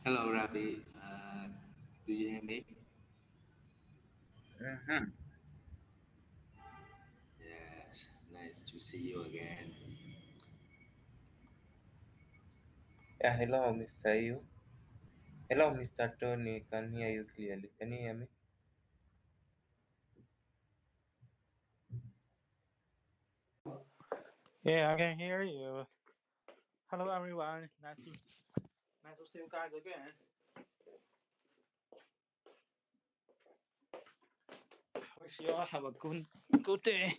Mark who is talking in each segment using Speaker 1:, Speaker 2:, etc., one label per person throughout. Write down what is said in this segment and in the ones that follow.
Speaker 1: Hello, Ravi. Do you hear me?
Speaker 2: Mhm.
Speaker 1: Yes, nice to see you again.
Speaker 2: Yeah, hello, Mr. You. Hello, Mr. Tony. Can hear you clearly. Can you hear me?
Speaker 3: Yeah, I can hear you. Hello, everyone. Nice to see you guys again. Wish you all have a good day.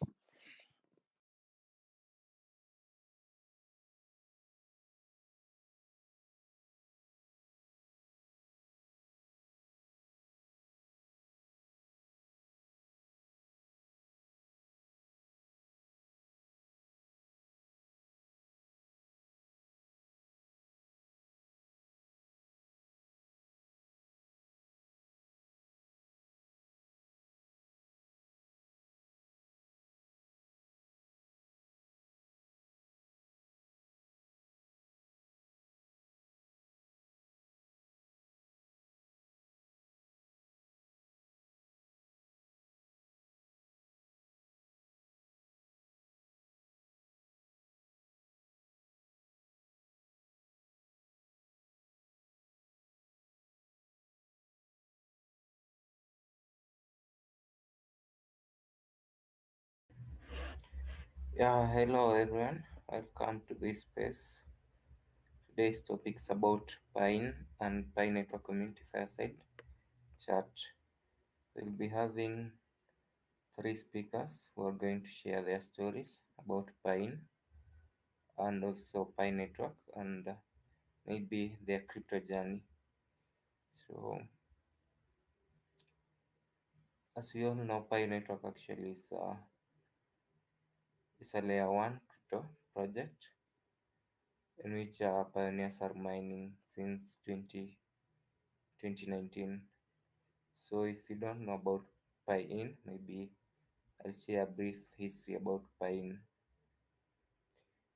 Speaker 2: Yeah, hello, everyone. Welcome to this space. Today's topic is about Pine and Pine Network Community Fireside chat. We'll be having three speakers who are going to share their stories about Pine and also Pine Network and maybe their crypto journey. So, as we all know, Pine Network actually is a layer one crypto project in which pioneers are mining since 2019. So if you don't know about Piin, maybe I'll share a brief history about Piin.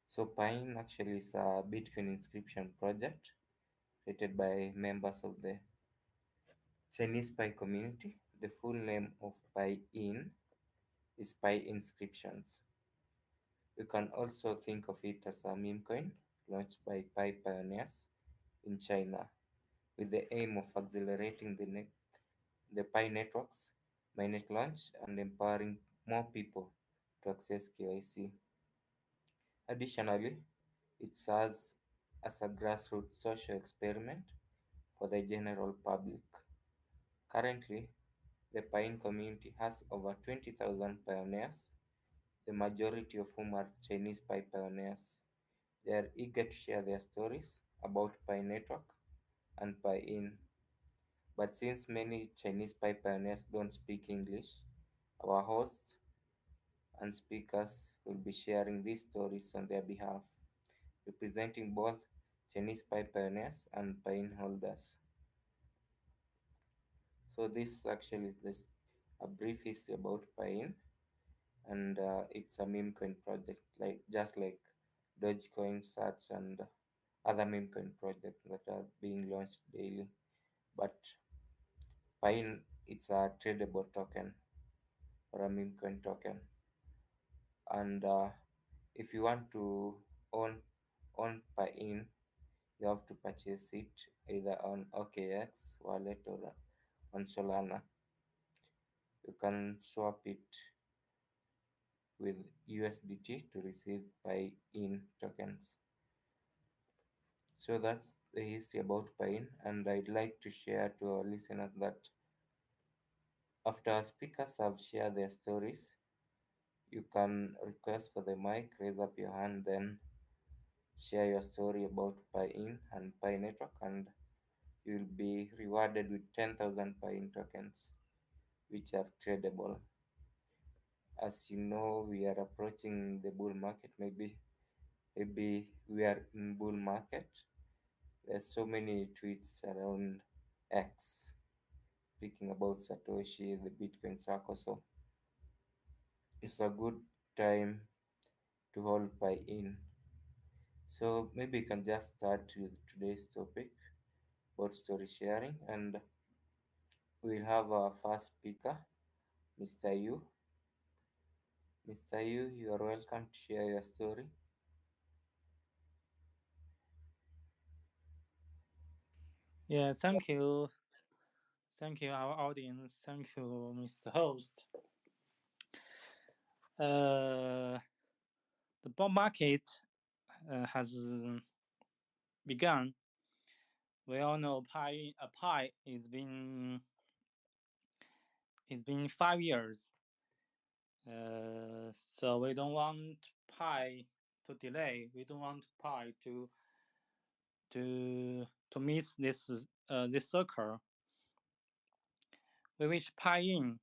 Speaker 2: So Piin actually is a Bitcoin inscription project created by members of the Chinese Pi community. The full name of Piin is Pi Inscriptions. You can also think of it as a meme coin launched by Pi pioneers in China with the aim of accelerating the Pi network's mainnet launch and empowering more people to access KYC. Additionally, it serves as a grassroots social experiment for the general public. Currently, the Pine community has over 20,000 pioneers, the majority of whom are Chinese Pi pioneers. They are eager to share their stories about Pi Network and Pi In. But since many Chinese Pi pioneers don't speak English, our hosts and speakers will be sharing these stories on their behalf, representing both Chinese Pi pioneers and Pine holders. So this actually is this a brief history about Pine, and it's a meme coin project, like just like Dogecoin, Sats, and other meme coin projects that are being launched daily. But Pine, it's a tradable token or a meme coin token, and if you want to own Pine, you have to purchase it either on OKX wallet or on Solana. You can swap it with USDT to receive Pine tokens. So that's the history about Pine, and I'd like to share to our listeners that after our speakers have shared their stories, you can request for the mic, raise up your hand, then share your story about Pine and Pi Network, and you'll be rewarded with 10,000 Pine tokens, which are tradable. As you know, we are approaching the bull market. Maybe we are in bull market. There's so many tweets around X speaking about Satoshi, the Bitcoin circle. So it's a good time to hold Pi in. So maybe you can just start with today's topic. about story sharing. And we'll have our first speaker, Mr. Yu. Mr. Yu, you are welcome to share your story.
Speaker 3: Yeah, thank you, our audience. Thank you, Mr. Host. The bond market has begun. We all know pi it's been 5 years. So we don't want pi to delay. We don't want pi to miss this circle. We wish pi in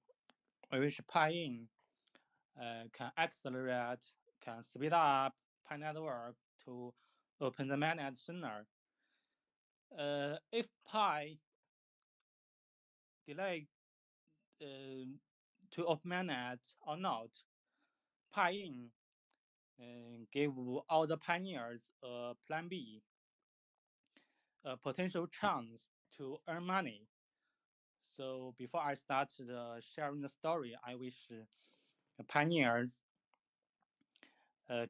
Speaker 3: can accelerate, can speed up Pi network to open the mainnet sooner. If Pi delay to open mainnet or not, Pi in give all the pioneers a plan B, a potential chance to earn money. So before I start sharing the story, I wish pioneers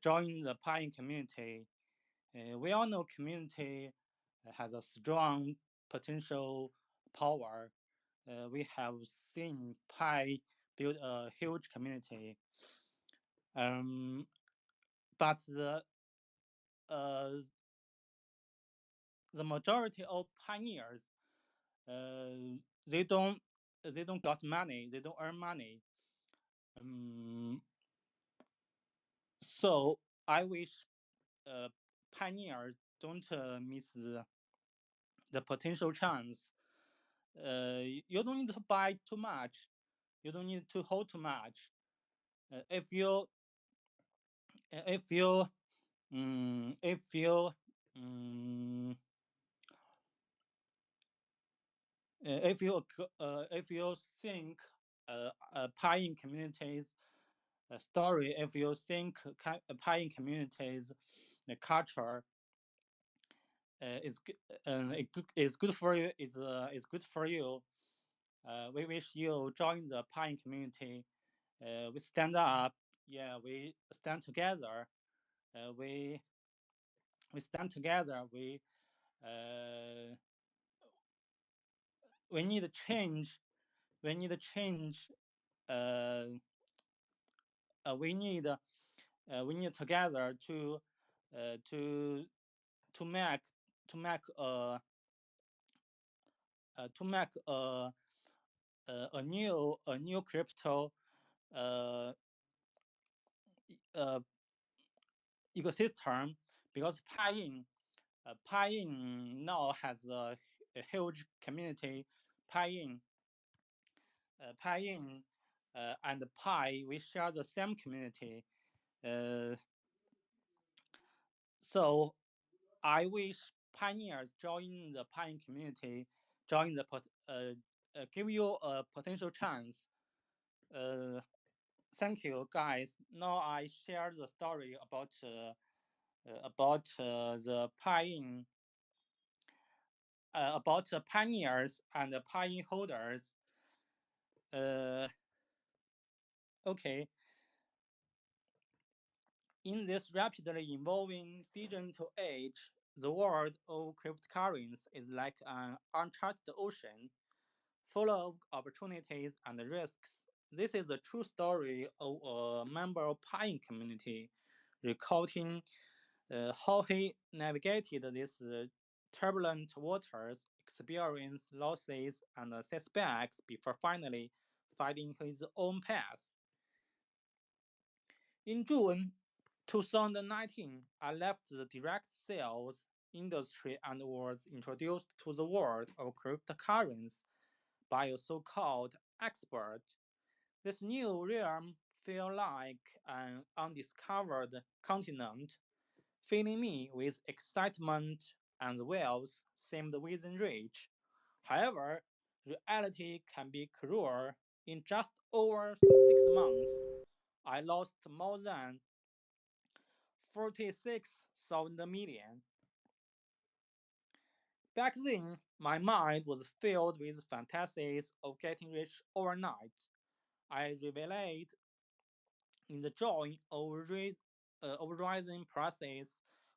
Speaker 3: join the Pi community. We all know community has a strong potential power. We have seen Pi build a huge community, um, but uh, the majority of pioneers uh, they don't got money, they don't earn money. Um, so I wish uh, pioneers don't miss the potential chance. You don't need to buy too much. You don't need to hold too much. If you if you if you um, if you think Pi communities story, if you think Pi communities the culture is is good for you, is good for you. We wish you join the Pi community. We stand up. Yeah, we stand together. We stand together. Uh, we need change. We need change. Uh, we need together uh, to to make to make to make a new crypto uh, uh, ecosystem, because Pi-in now has a huge community. Pi-in Pi-in and Pi, we share the same community. Uh, so I wish pioneers join the Pi community, join the give you a potential chance. Uh, Thank you, guys. Now I share the story about the Pi about the pioneers and the Pi holders. Uh, okay, in this rapidly evolving digital age, the world of cryptocurrencies is like an uncharted ocean, full of opportunities and risks. This is a true story of a member of Pi community, recounting how he navigated these turbulent waters, experienced losses and setbacks before finally finding his own path. In June 2019, I left the direct sales industry and was introduced to the world of cryptocurrencies by a so-called expert. This new realm felt like an undiscovered continent, filling me with excitement, and wealth seemed within reach. However, reality can be cruel. In just over 6 months, I lost more than 46,000 million. Back then, my mind was filled with fantasies of getting rich overnight. I reveled in the joy of rising prices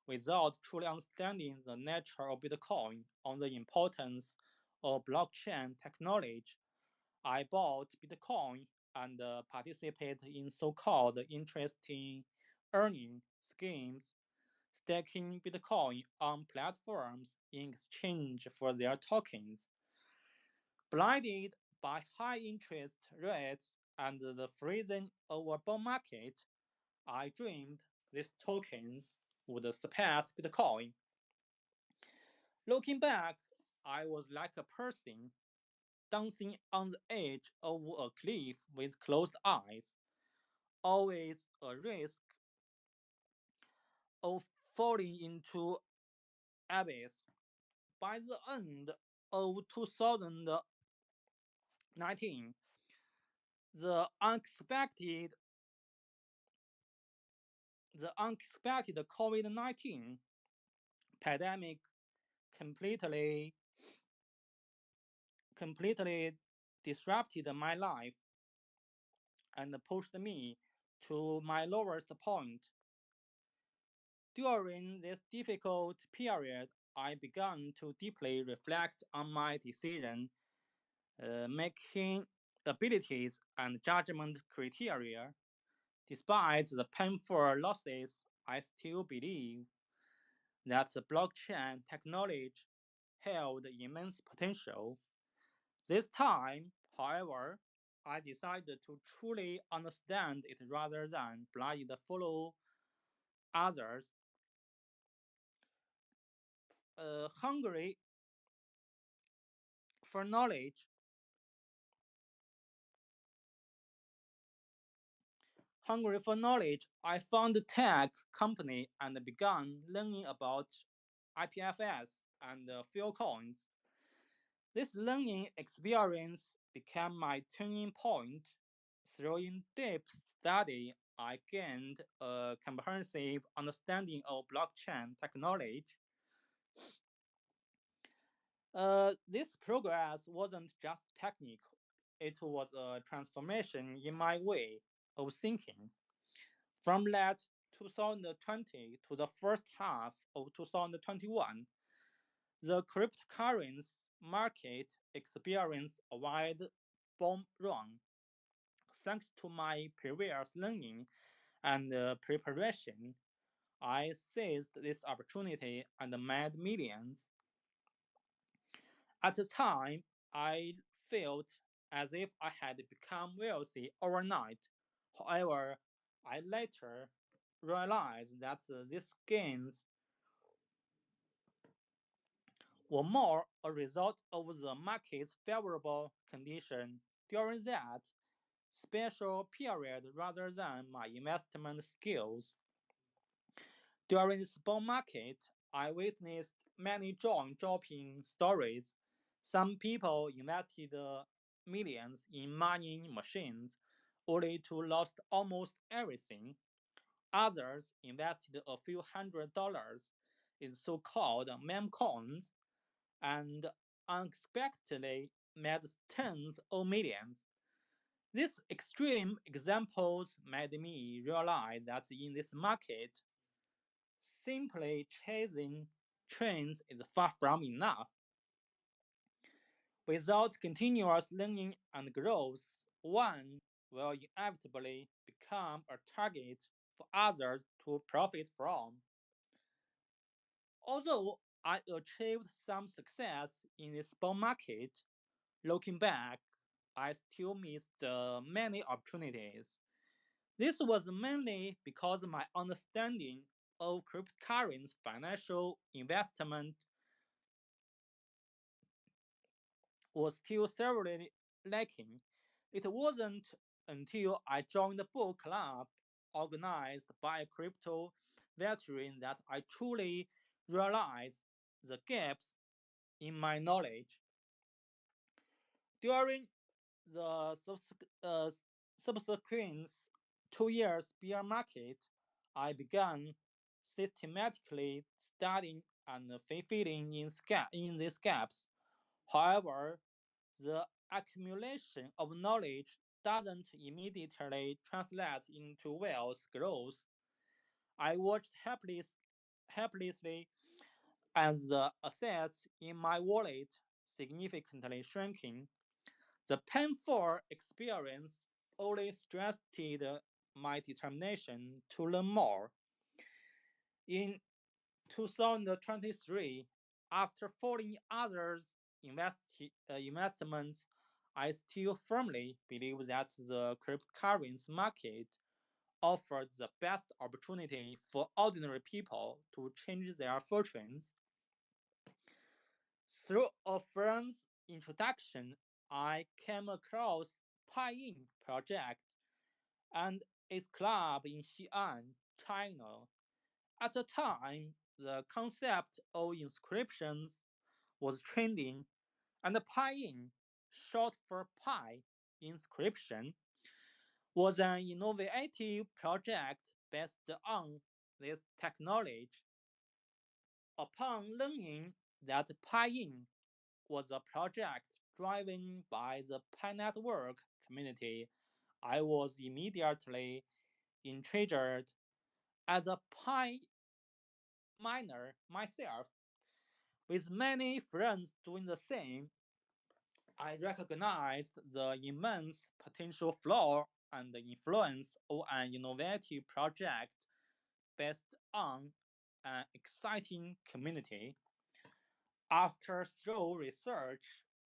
Speaker 3: without truly understanding the nature of Bitcoin or the importance of blockchain technology. I bought Bitcoin and participated in so-called interesting earning schemes, staking Bitcoin on platforms in exchange for their tokens. Blinded by high interest rates and the freezing of a bull market, I dreamed these tokens would surpass Bitcoin. Looking back, I was like a person dancing on the edge of a cliff with closed eyes, always a risk of falling into abyss. By the end of 2019, the unexpected the unexpected COVID-19 pandemic completely completely disrupted my life and pushed me to my lowest point. During this difficult period, I began to deeply reflect on my decision making abilities and judgment criteria. Despite the painful losses, I still believe that the blockchain technology held immense potential. This time, however, I decided to truly understand it rather than blindly follow others. Hungry for knowledge, I found a tech company and began learning about IPFS and field coins. This learning experience became my turning point. Through in-depth study, I gained a comprehensive understanding of blockchain technology. This progress wasn't just technical, it was a transformation in my way of thinking. From late 2020 to the first half of 2021, the cryptocurrency market experienced a wide bull run. Thanks to my previous learning and preparation, I seized this opportunity and made millions. At the time, I felt as if I had become wealthy overnight. However, I later realized that these gains were more a result of the market's favorable condition during that special period rather than my investment skills. During this bull market, I witnessed many jaw-dropping stories. Some people invested millions in mining machines only to lose almost everything. Others invested a few $100s in so-called meme coins and unexpectedly made tens of millions. These extreme examples made me realize that in this market, simply chasing trends is far from enough. Without continuous learning and growth, one will inevitably become a target for others to profit from. Although I achieved some success in this bull market, looking back, I still missed many opportunities. This was mainly because my understanding of cryptocurrency financial investment was still severely lacking. It wasn't until I joined the book club organized by a crypto veteran that I truly realized the gaps in my knowledge. During the subsequent 2 years bear market, I began systematically studying and fulfilling in these gaps. However, the accumulation of knowledge doesn't immediately translate into wealth growth. I watched helplessly as the assets in my wallet significantly shrinking. The painful experience only strengthened my determination to learn more. In 2023, after following others' investments, I still firmly believe that the cryptocurrency market offered the best opportunity for ordinary people to change their fortunes. Through a friend's introduction, I came across Piin Project and its club in Xi'an, China. At the time, the concept of inscriptions was trending, and Piin, short for Pi inscription, was an innovative project based on this technology. Upon learning that Piin was a project driven by the Pi Network community, I was immediately intrigued. As a Pi miner myself, with many friends doing the same, I recognized the immense potential flaw and the influence of an innovative project based on an exciting community. After thorough research,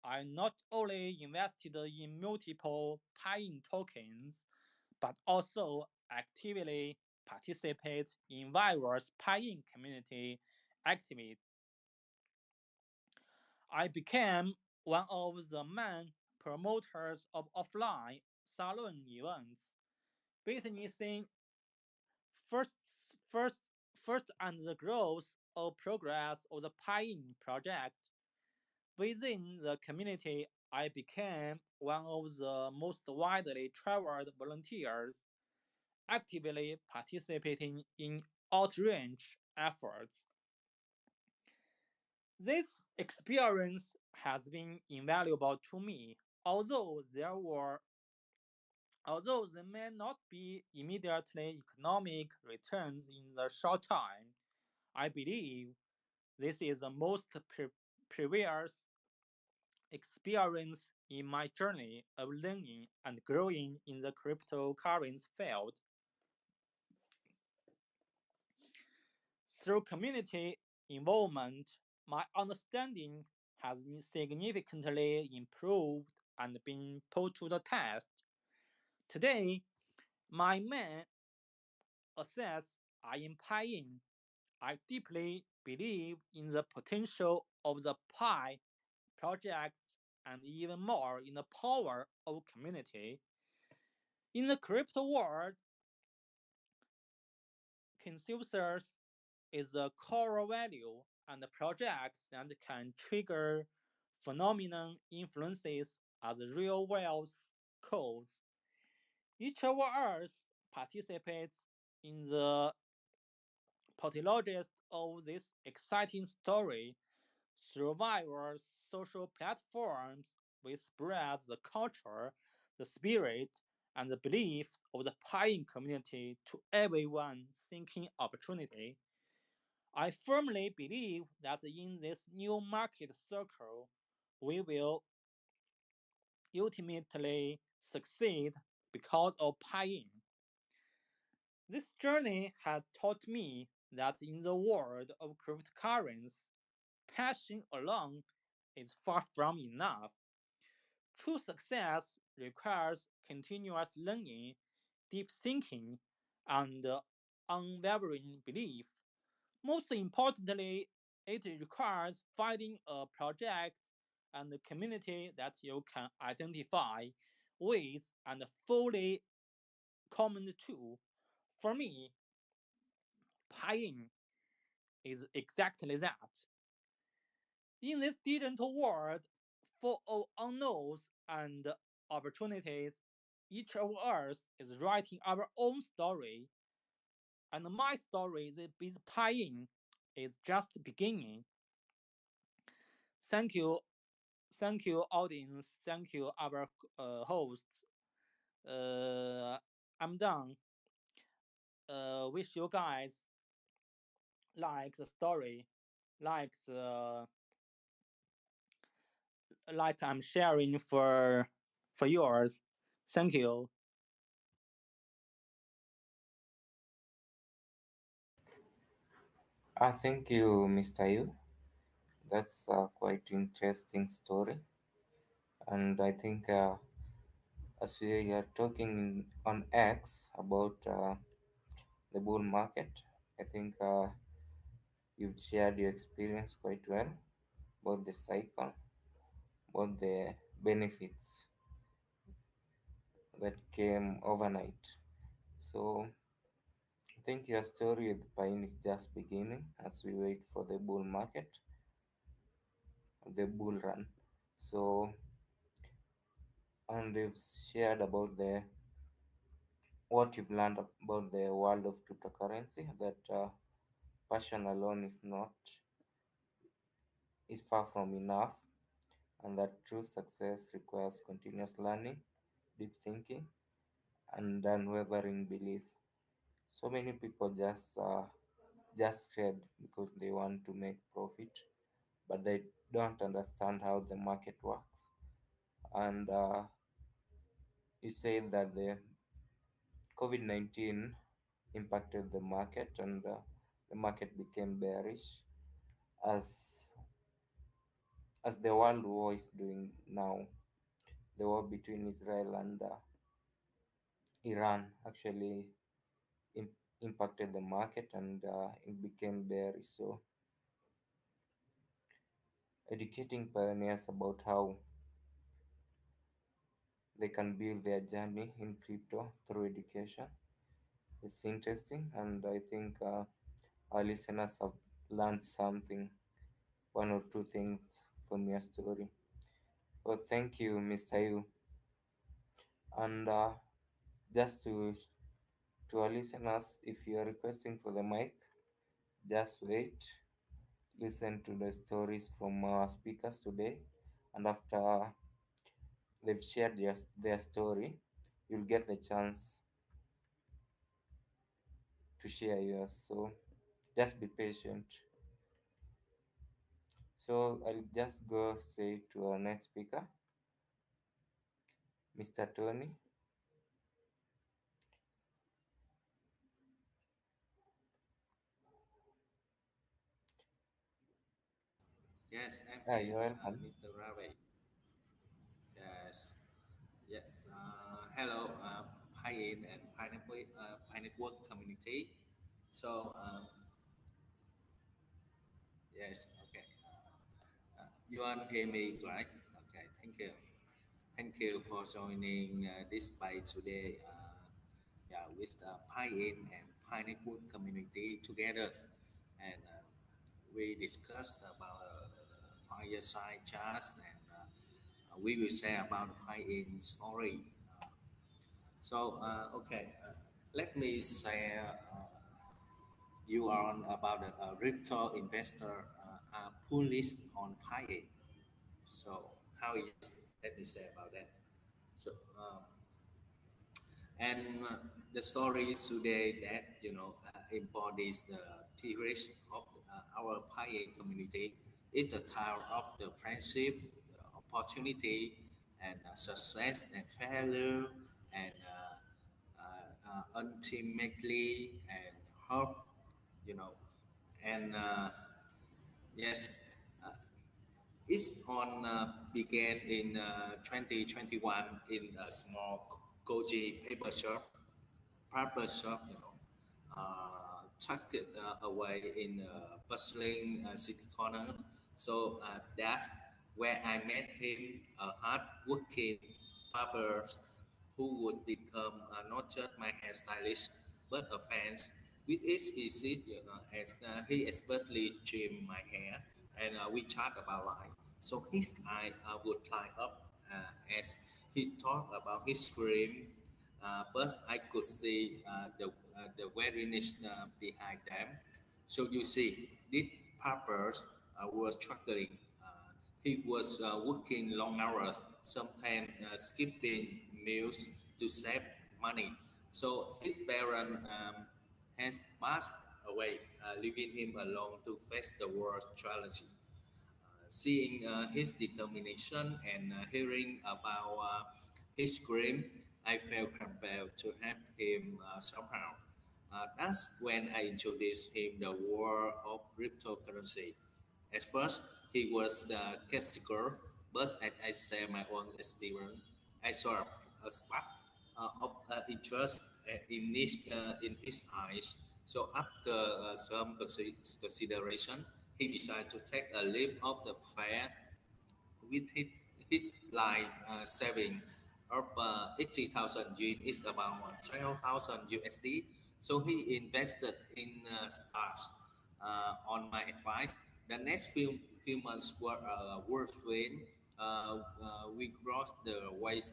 Speaker 3: I not only invested in multiple Pine tokens, but also actively participate in various Pine community activities. I became one of the main promoters of offline salon events, witnessing first, first, first and the growth of progress of the Pine project. Within the community, I became one of the most widely traveled volunteers, actively participating in outreach efforts. This experience has been invaluable to me, although there were although there may not be immediately economic returns in the short time. I believe this is the most previous experience in my journey of learning and growing in the cryptocurrency field. Through community involvement, my understanding has significantly improved and been put to the test. Today, my main assets are in Piin. I deeply believe in the potential of the Pi project and even more in the power of community. In the crypto world, consensus is the core value, and the projects that can trigger phenomenon influences are the real wealth codes. Each of us participates in the pathologist of this exciting story. Through various social platforms, we spread the culture, the spirit, and the beliefs of the Pine community to everyone seeking opportunity. I firmly believe that in this new market circle, we will ultimately succeed because of Pine. This journey has taught me that in the world of cryptocurrencies, passion alone is far from enough. True success requires continuous learning, deep thinking, and unwavering belief. Most importantly, it requires finding a project and a community that you can identify with and fully commit to. For me, Pine is exactly that. In this digital world full of unknowns and opportunities, each of us is writing our own story, and my story with Piin is just beginning. Thank you, thank you, audience. Thank you, our hosts. Uh, I'm done. Wish you guys like the story, like the like I'm sharing for yours. Thank you.
Speaker 2: Thank you, Mr. Yu. That's a quite interesting story, and I think as we are talking on X about the bull market, I think you've shared your experience quite well about the cycle, about the benefits that came overnight. So I think your story with Pine is just beginning as we wait for the bull market, the bull run. So, and you've shared about the what you've learned about the world of cryptocurrency, that passion alone is far from enough, and that true success requires continuous learning, deep thinking, and unwavering belief. So many people just trade because they want to make profit, but they don't understand how the market works. And you said that the COVID-19 impacted the market, and the market became bearish as the world war is doing now. The war between Israel and Iran actually im- impacted the market, and it became bearish. So educating pioneers about how they can build their journey in crypto through education, it's interesting, and I think our listeners have learned something, one or two things from your story. Well, thank you, Mr. Yu. And just to our listeners, if you are requesting for the mic, just wait, listen to the stories from our speakers today, and after they've shared their story, you'll get the chance to share yours. So just be patient. So I'll just go straight to our next speaker, Mr. Tony.
Speaker 1: Yes, I'm
Speaker 2: Ah,
Speaker 1: here,
Speaker 2: you're welcome.
Speaker 1: Mr. Ravi. Yes, yes. Hello, Piin and Pi Network community. So, yes, okay. You want to hear me, right? Okay, thank you. Thank you for joining this by today. Yeah, with Piin and Pi Network community together, and we discussed about fireside chats, and we will share about Piin story. Okay, let me share you on about a crypto investor pool list on Piin. So how is let me say about that. So and the story is today that embodies the spirit of our Pi community. It's a tower of the friendship, the opportunity, and success and failure, and ultimately and hope. You know, and yes, uh, it's on began in 2021 in a small Koji paper shop, tucked away in a bustling city corner. So that's where I met him, a hard-working barber who would become not just my hairstylist, but a fan. With each visit, as he expertly trimmed my hair, and we chat about life. So his eye would light up as he talked about his dream, but I could see the weariness behind them. So you see, this purpose was struggling. He was working long hours, sometimes skipping meals to save money. So his parents has passed away, leaving him alone to face the world's challenges. Seeing his determination and hearing about his dream, I felt compelled to help him somehow. That's when I introduced him the world of cryptocurrency. At first, he was skeptical, but as I share my own experience, I saw a spark of interest in his eyes. So after some consideration, he decided to take a leap of the fair with his life saving of 80,000 yuan is about 12,000 USD. So he invested in stocks on my advice. The next few months were a whirlwind. We crossed the waves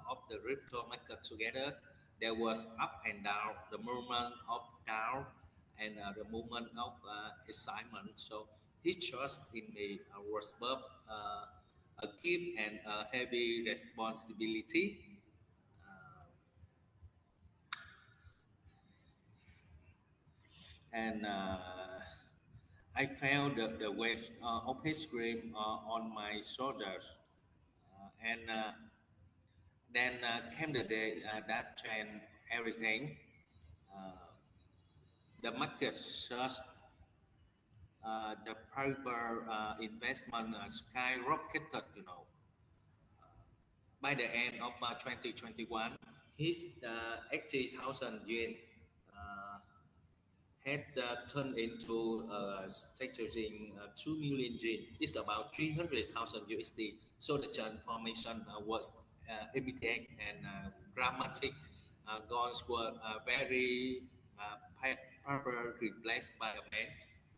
Speaker 1: of the crypto market together. There was up and down, the movement of down and the movement of excitement. So his trust in me was both a gift and a heavy responsibility. Uh, and I felt the weight of his dream on my shoulders. And then came the day that changed everything. Uh, the market surged, the private investment skyrocketed. By the end of 2021, his 80,000 yuan uh, had turned into staggering 2 million yen. It's about 300,000 USD. So the transformation was immediate and dramatic. Goals were very proper replaced by a man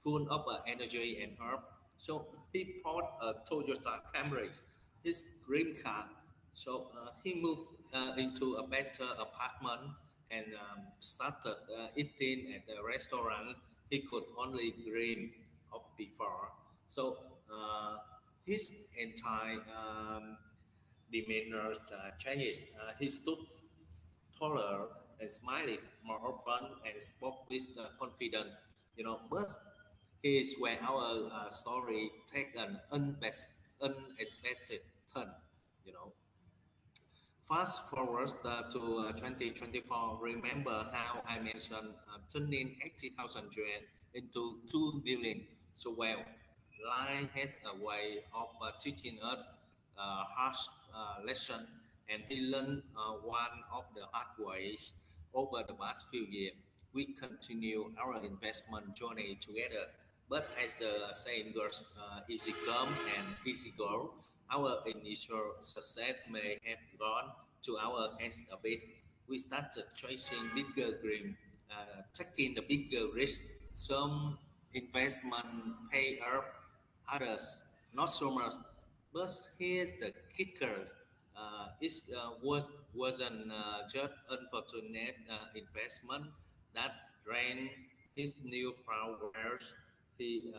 Speaker 1: full of energy and hope. So he bought a Toyota Camry, his dream car. So he moved into a better apartment and started eating at the restaurant he could only dream of before. So his entire demeanor changes. He stood taller and smiled more often and spoke with confidence. But here's where our story take an unexpected turn. You know, Fast forward to 2024. Remember how I mentioned turning 80,000 yuan into 2 billion. So well, life has a way of teaching us harsh lesson, and he learned one of the hard ways over the past few years. We continue our investment journey together, but as the saying goes, easy come and easy go. Our initial success may have gone to our heads a bit. We started chasing bigger dreams, taking the bigger risk. Some investment pay off, others not so much. But here's the kicker. Wasn't just unfortunate investment that drained his newfound wealth. He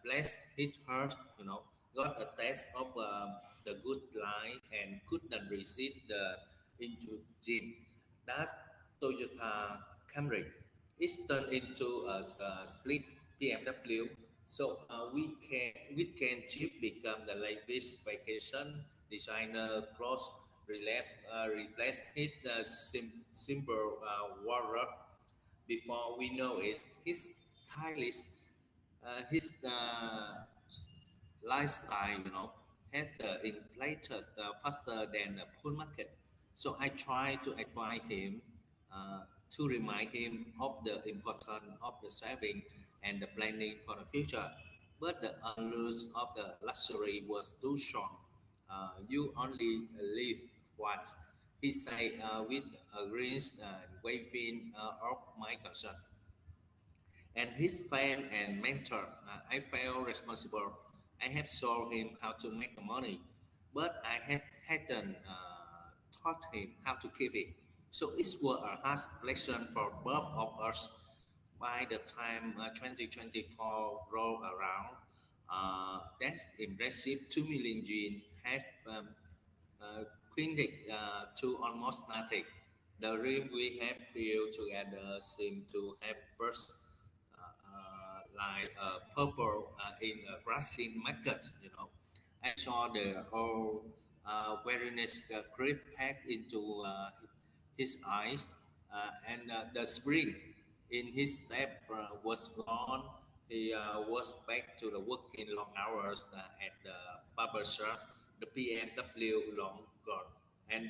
Speaker 1: blessed his heart, got a taste of the good life and couldn't resist the indulgence. That Toyota Camry is turned into a split BMW. So weekend trip become the lavish vacation. Designer clothes replaced his simple wardrobe. Before we know it, his stylish his lifestyle, has inflated faster than the bull market. So I try to advise him uh, to remind him of the importance of the saving and the planning for the future. But the allure of the luxury was too strong. You only live once. He said with a grin waving of my concern and his friend and mentor. I felt responsible. I had shown him how to make the money, but hadn't taught him how to keep it. So it was a hard lesson for both of us. By the time 2024 rolled around, that impressive 2 million gene had uh, dwindled to almost nothing. The dream we have built together seemed to have burst like a purple in a grassy market, you know. I saw the whole weariness creep back into his eyes, and the spring in his step was gone. He was back to the working long hours at the barber shop, the BMW long gone, and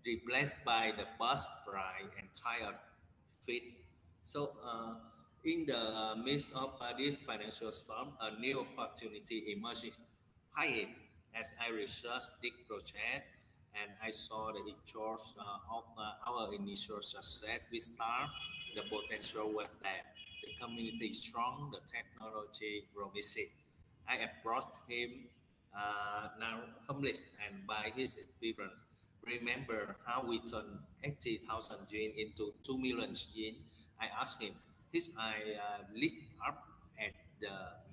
Speaker 1: replaced by the bus dry and tired feet. So, in the midst of this financial storm, a new opportunity emerged. Hi, as I researched this project and I saw the pictures of our initial success with Star, the potential was there. The community is strong, the technology promising. I approached him now homeless and by his experience. Remember how we turned 80,000 yen into 2 million yen? I asked him. His eye lit up at the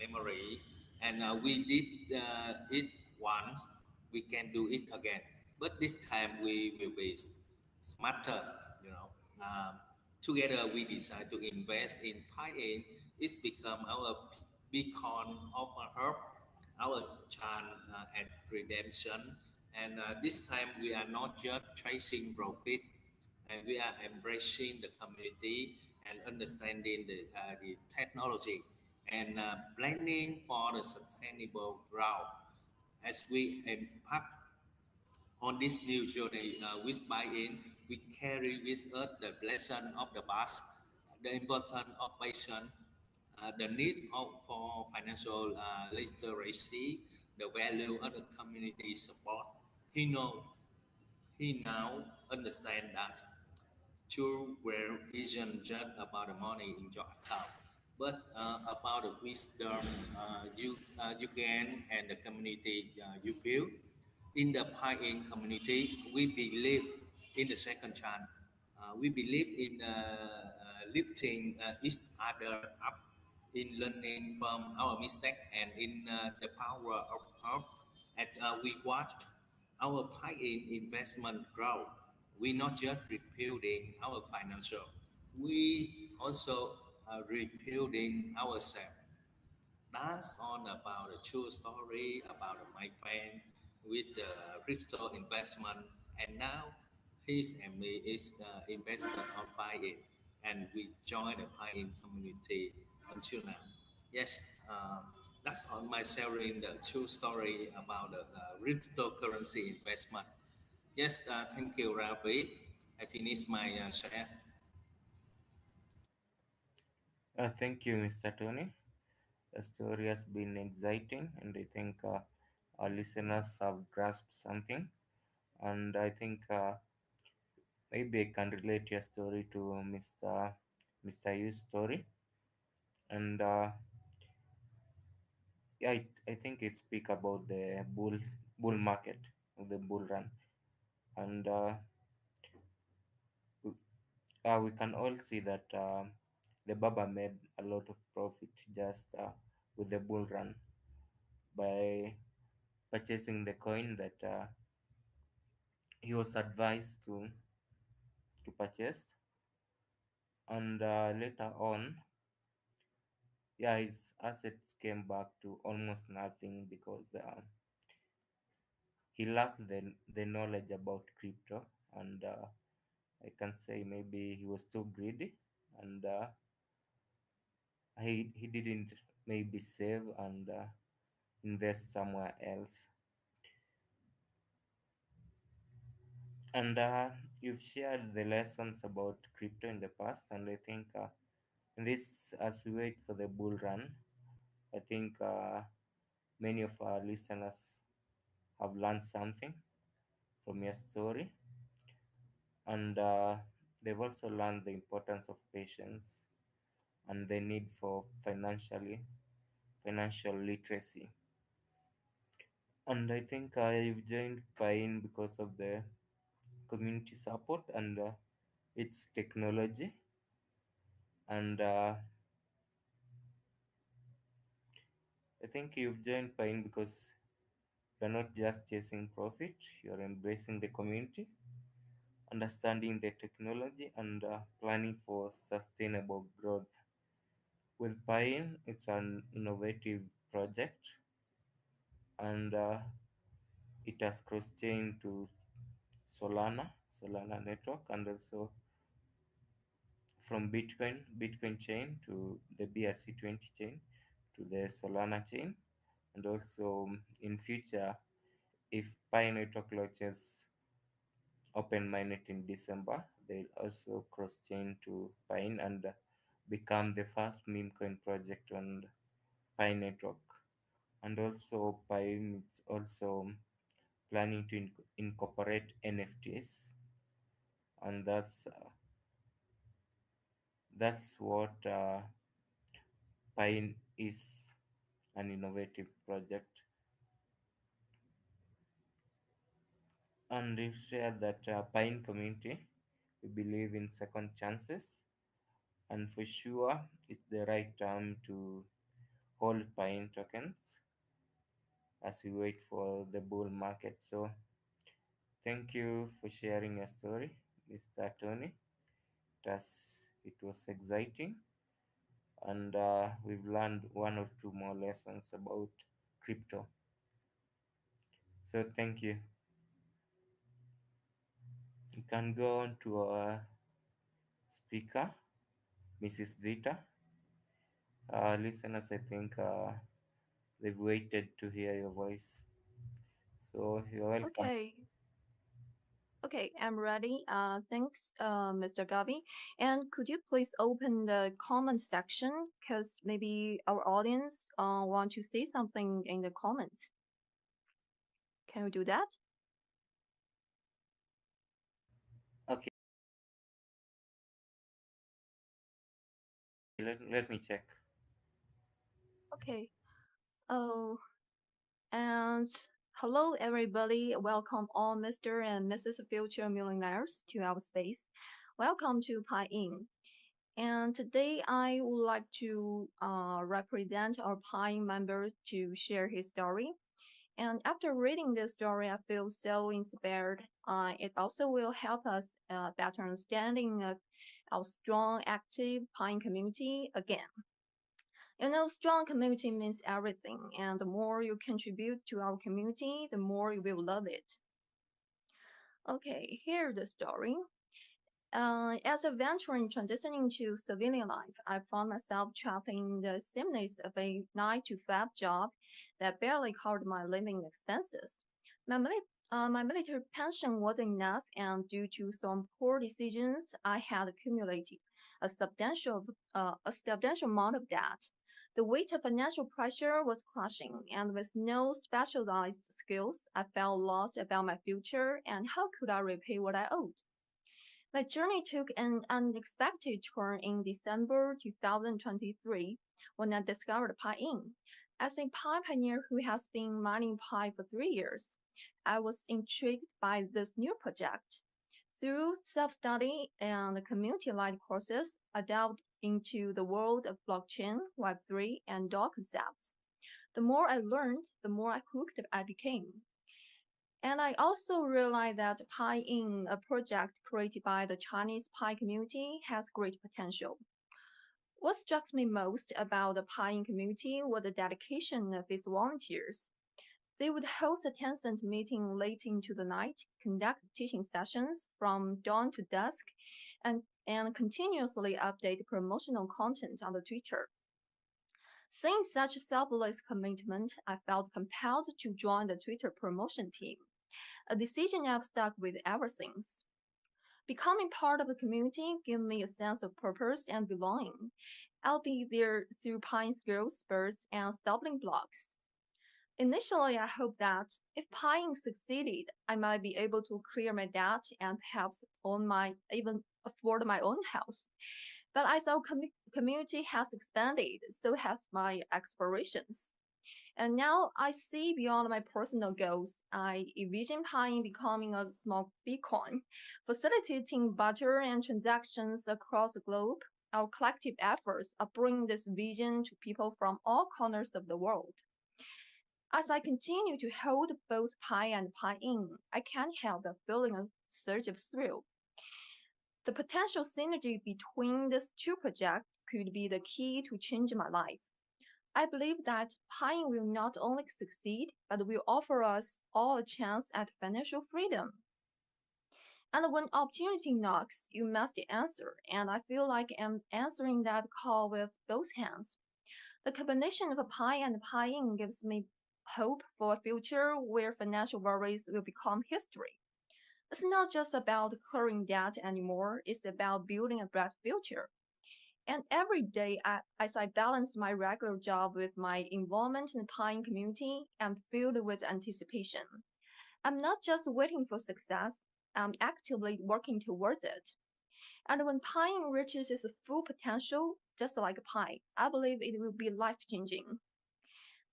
Speaker 1: memory, and we did it once. We can do it again, but this time we will be smarter. You know, together we decide to invest in Piin. It's become our beacon of hope, our chance at redemption. And this time we are not just chasing profit, and we are embracing the community and understanding the technology and planning for the sustainable growth as we embark on this new journey with buy-in. We carry with us the lesson of the past, the importance of patience, the need for financial literacy, the value of the community support. He know he now understand that true wealth isn't just about the money in your account, but about the wisdom you gain and the community you build. In the Pi-in community, we believe in the second chance. We believe in lifting each other up, in learning from our mistakes, and in the power of hope. And we watch our Pi-in investment grow. We not just rebuilding our financial, we also rebuilding ourselves. That's all about a true story about my friend with the crypto investment, and now his and me is the investor on Buy-in, and we join the Buy-in community until now. Yes, that's all my sharing the true story about the cryptocurrency investment. Yes, thank you, Ravi. I finished my share.
Speaker 2: Thank you, Mr. Tony. The story has been exciting, and I think our listeners have grasped something. And I think maybe I can relate your story to Mr. Yu's story. And yeah, I think it speak about the bull market, the bull run, and we, we can all see that the Baba made a lot of profit just with the bull run by purchasing the coin that he was advised to purchase, and later on, yeah, his assets came back to almost nothing because he lacked the knowledge about crypto, and I can say maybe he was too greedy, and he didn't maybe save and invest somewhere else. And you've shared the lessons about crypto in the past, and I think this, as we wait for the bull run, I think many of our listeners have learned something from your story, and they've also learned the importance of patience and the need for financial literacy. And I think I've joined Pine because of the community support and its technology, and I think you've joined Pine because you're not just chasing profit, you're embracing the community, understanding the technology, and planning for sustainable growth. With Pine, it's an innovative project and it has cross chain to Solana network, and also from Bitcoin chain to the BRC20 chain to the Solana chain, and also in future, if Pi network launches open mainnet in December, they'll also cross chain to Pine and become the first meme coin project on Pi network. And also Pine is also planning to incorporate NFTs, and that's what Pine is, an innovative project. And we share that Pine community, we believe in second chances, and for sure, it's the right time to hold Pine tokens as we wait for the bull market. So, thank you for sharing your story, Mr. Tony. It was exciting, and we've learned one or two more lessons about crypto. So, thank you. You can go on to our speaker, Mrs. Vita. Listeners, I think they've waited to hear your voice. So you're welcome.
Speaker 4: Okay, okay, I'm ready. Thanks, Mr. Gavi. And could you please open the comment section? Because maybe our audience want to say something in the comments. Can you do that?
Speaker 2: Okay, let me check.
Speaker 4: Okay. Oh, and hello, everybody. Welcome all Mr. and Mrs. Future Millionaires to our space. Welcome to Piin. And today I would like to represent our Pine member to share his story. And after reading this story, I feel so inspired. It also will help us better understanding of our strong, active Pine community again. You know, strong community means everything, and the more you contribute to our community, the more you will love it. Okay, here's the story. As a veteran transitioning to civilian life, I found myself trapped in the sameness of a 9 to 5 job that barely covered my living expenses. My military pension wasn't enough, and due to some poor decisions, I had accumulated a substantial amount of debt. The weight of financial pressure was crushing, and with no specialized skills, I felt lost about my future and how could I repay what I owed. My journey took an unexpected turn in December 2023 when I discovered Piin. As a Pi pioneer who has been mining Pi for 3 years, I was intrigued by this new project. Through self-study and community-led courses, I delved into the world of blockchain, Web3, and DAO concepts. The more I learned, the more hooked I became. And I also realized that Pi-In, a project created by the Chinese Pi community, has great potential. What struck me most about the Pi-In community was the dedication of its volunteers. They would host a Tencent meeting late into the night, conduct teaching sessions from dawn to dusk, and continuously update promotional content on the Twitter. Seeing such selfless commitment, I felt compelled to join the Twitter promotion team, a decision I've stuck with ever since. Becoming part of the community gave me a sense of purpose and belonging. I'll be there through Pine's growth spurts and stumbling blocks. Initially, I hoped that if Pine succeeded, I might be able to clear my debt and perhaps even afford my own house. But as our community has expanded, so has my aspirations. And now I see beyond my personal goals. I envision Pine becoming a small Bitcoin, facilitating barter and transactions across the globe. Our collective efforts are bringing this vision to people from all corners of the world. As I continue to hold both Pi and Pi in, I can't help but feeling a surge of thrill. The potential synergy between these two projects could be the key to changing my life. I believe that Pine will not only succeed, but will offer us all a chance at financial freedom. And when opportunity knocks, you must answer, and I feel like I'm answering that call with both hands. The combination of Pine and Pine gives me hope for a future where financial worries will become history. It's not just about clearing debt anymore, it's about building a bright future. And every day, as I balance my regular job with my involvement in the Pine community, I'm filled with anticipation. I'm not just waiting for success, I'm actively working towards it. And when Pine reaches its full potential, just like Pine, I believe it will be life changing.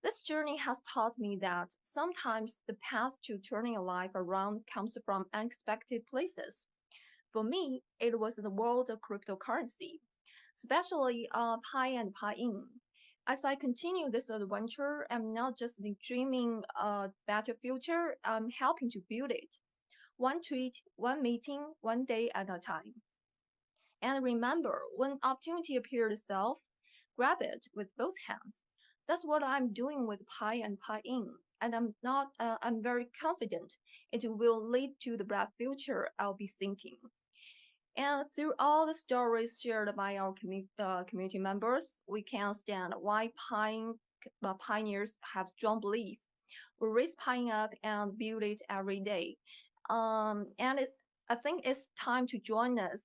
Speaker 4: This journey has taught me that sometimes the path to turning a life around comes from unexpected places. For me, it was the world of cryptocurrency, especially Pi and Pi In. As I continue this adventure, I'm not just dreaming a better future, I'm helping to build it. One tweet, one meeting, one day at a time. And remember, when opportunity appears itself, grab it with both hands. That's what I'm doing with Pi and Pi In. And I'm very confident it will lead to the bright future I'll be thinking. And through all the stories shared by our community members, we can understand why pioneers have strong belief. We raise Pine up and build it every day. I think it's time to join us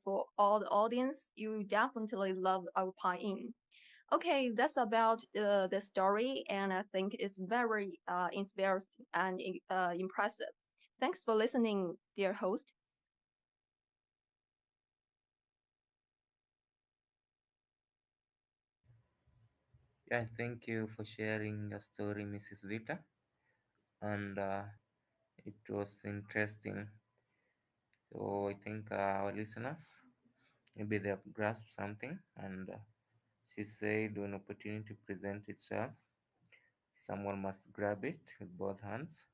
Speaker 4: for all the audience. You definitely love our Pine. Okay, that's about the story, and I think it's very inspiring and impressive. Thanks for listening, dear host.
Speaker 2: Yeah, thank you for sharing your story, Mrs. Vita. And it was interesting. So I think our listeners, maybe they've grasped something. And she said when opportunity presents itself, someone must grab it with both hands.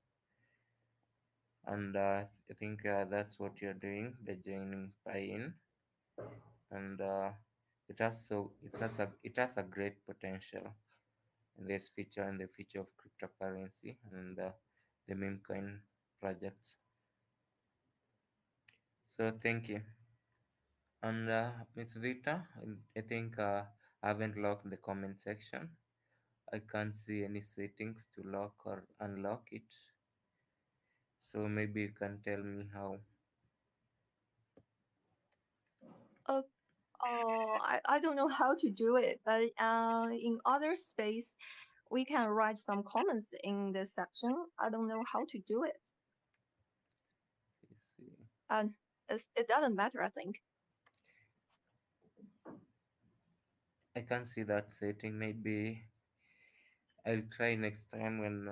Speaker 2: And I think that's what you're doing by joining Pine. And it has a great potential in this feature and the future of cryptocurrency and the meme coin projects. So thank you. And Ms. Vita, I think I haven't locked the comment section. I can't see any settings to lock or unlock it. So maybe you can tell me how.
Speaker 4: Uh, I don't know how to do it, but in other space, we can write some comments in this section. I don't know how to do it.
Speaker 2: Let's see.
Speaker 4: And it doesn't matter, I think.
Speaker 2: I can't see that setting. Maybe I'll try next time when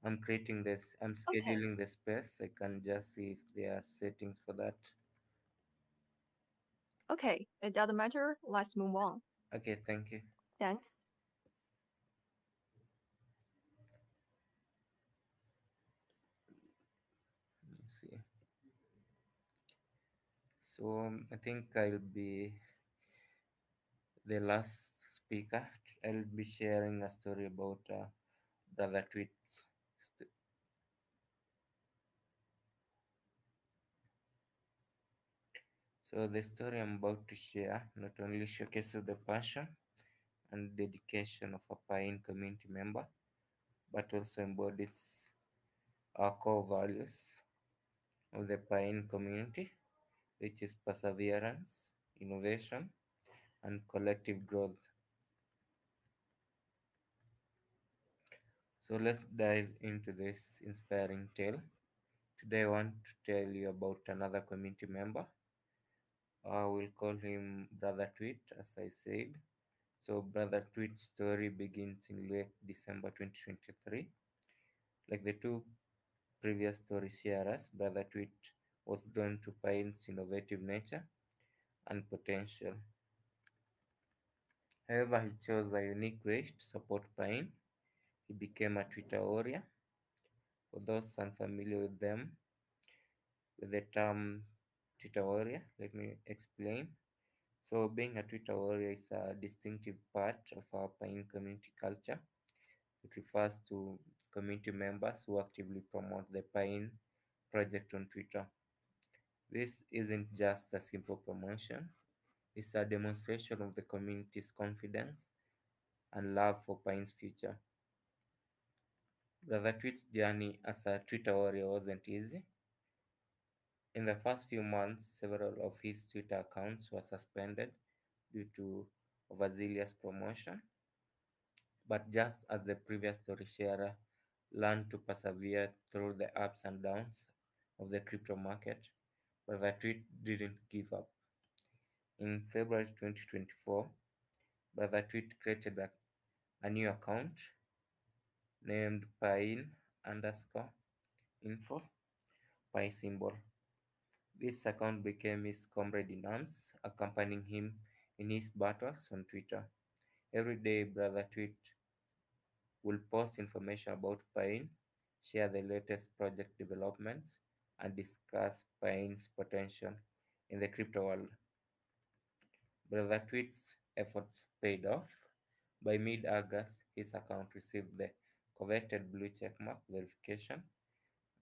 Speaker 2: I'm creating this. I'm
Speaker 4: Okay,
Speaker 2: scheduling the space. I can just see if there are settings for that.
Speaker 4: okay, it doesn't matter. Let's move on.
Speaker 2: Okay, thank you.
Speaker 4: Thanks.
Speaker 2: Let me see. So I think I'll be the last speaker. I'll be sharing a story about brother tweets. St- So the story I'm about to share not only showcases the passion and dedication of a Pine community member, but also embodies our core values of the Pine community, which is perseverance, innovation, and collective growth. So let's dive into this inspiring tale. Today I want to tell you about another community member. I will call him Brother Tweet, as I said. So Brother Tweet's story begins in late December 2023. Like the two previous story sharers, Brother Tweet was drawn to Pine's innovative nature and potential. However, he chose a unique way to support Pine, he became a Twitter warrior. For those unfamiliar with the term Twitter warrior, let me explain. So, being a Twitter warrior is a distinctive part of our Piin community culture. It refers to community members who actively promote the Piin project on Twitter. This isn't just a simple promotion, it's a demonstration of the community's confidence and love for Pine's future. Brother Tweet's journey as a Twitter warrior wasn't easy. In the first few months, several of his Twitter accounts were suspended due to overzealous promotion. But just as the previous story sharer learned to persevere through the ups and downs of the crypto market, Brother Tweet didn't give up. In February 2024, Brother Tweet created a new account named Pine_info, Pi symbol. This account became his comrade in arms, accompanying him in his battles on Twitter. Every day, Brother Tweet will post information about Pine, share the latest project developments, and discuss Pine's potential in the crypto world. Brother Tweet's efforts paid off. By mid August, his account received the coveted blue checkmark verification.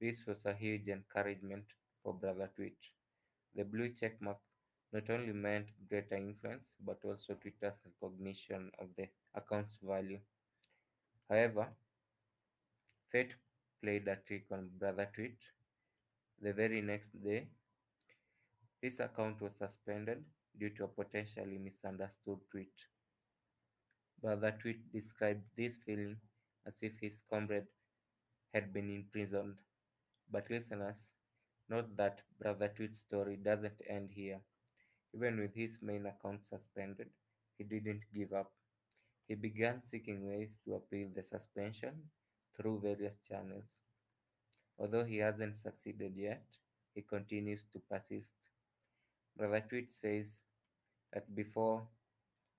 Speaker 2: This was a huge encouragement for Brother Tweet. The blue checkmark not only meant greater influence but also Twitter's recognition of the account's value. However, fate played a trick on Brother Tweet. The very next day, his account was suspended due to a potentially misunderstood tweet. Brother Tweet described this feeling as if his comrade had been imprisoned. But listeners, note that Brother Tweet's story doesn't end here. Even with his main account suspended, he didn't give up. He began seeking ways to appeal the suspension through various channels. Although he hasn't succeeded yet, he continues to persist. Brother Tweet says that before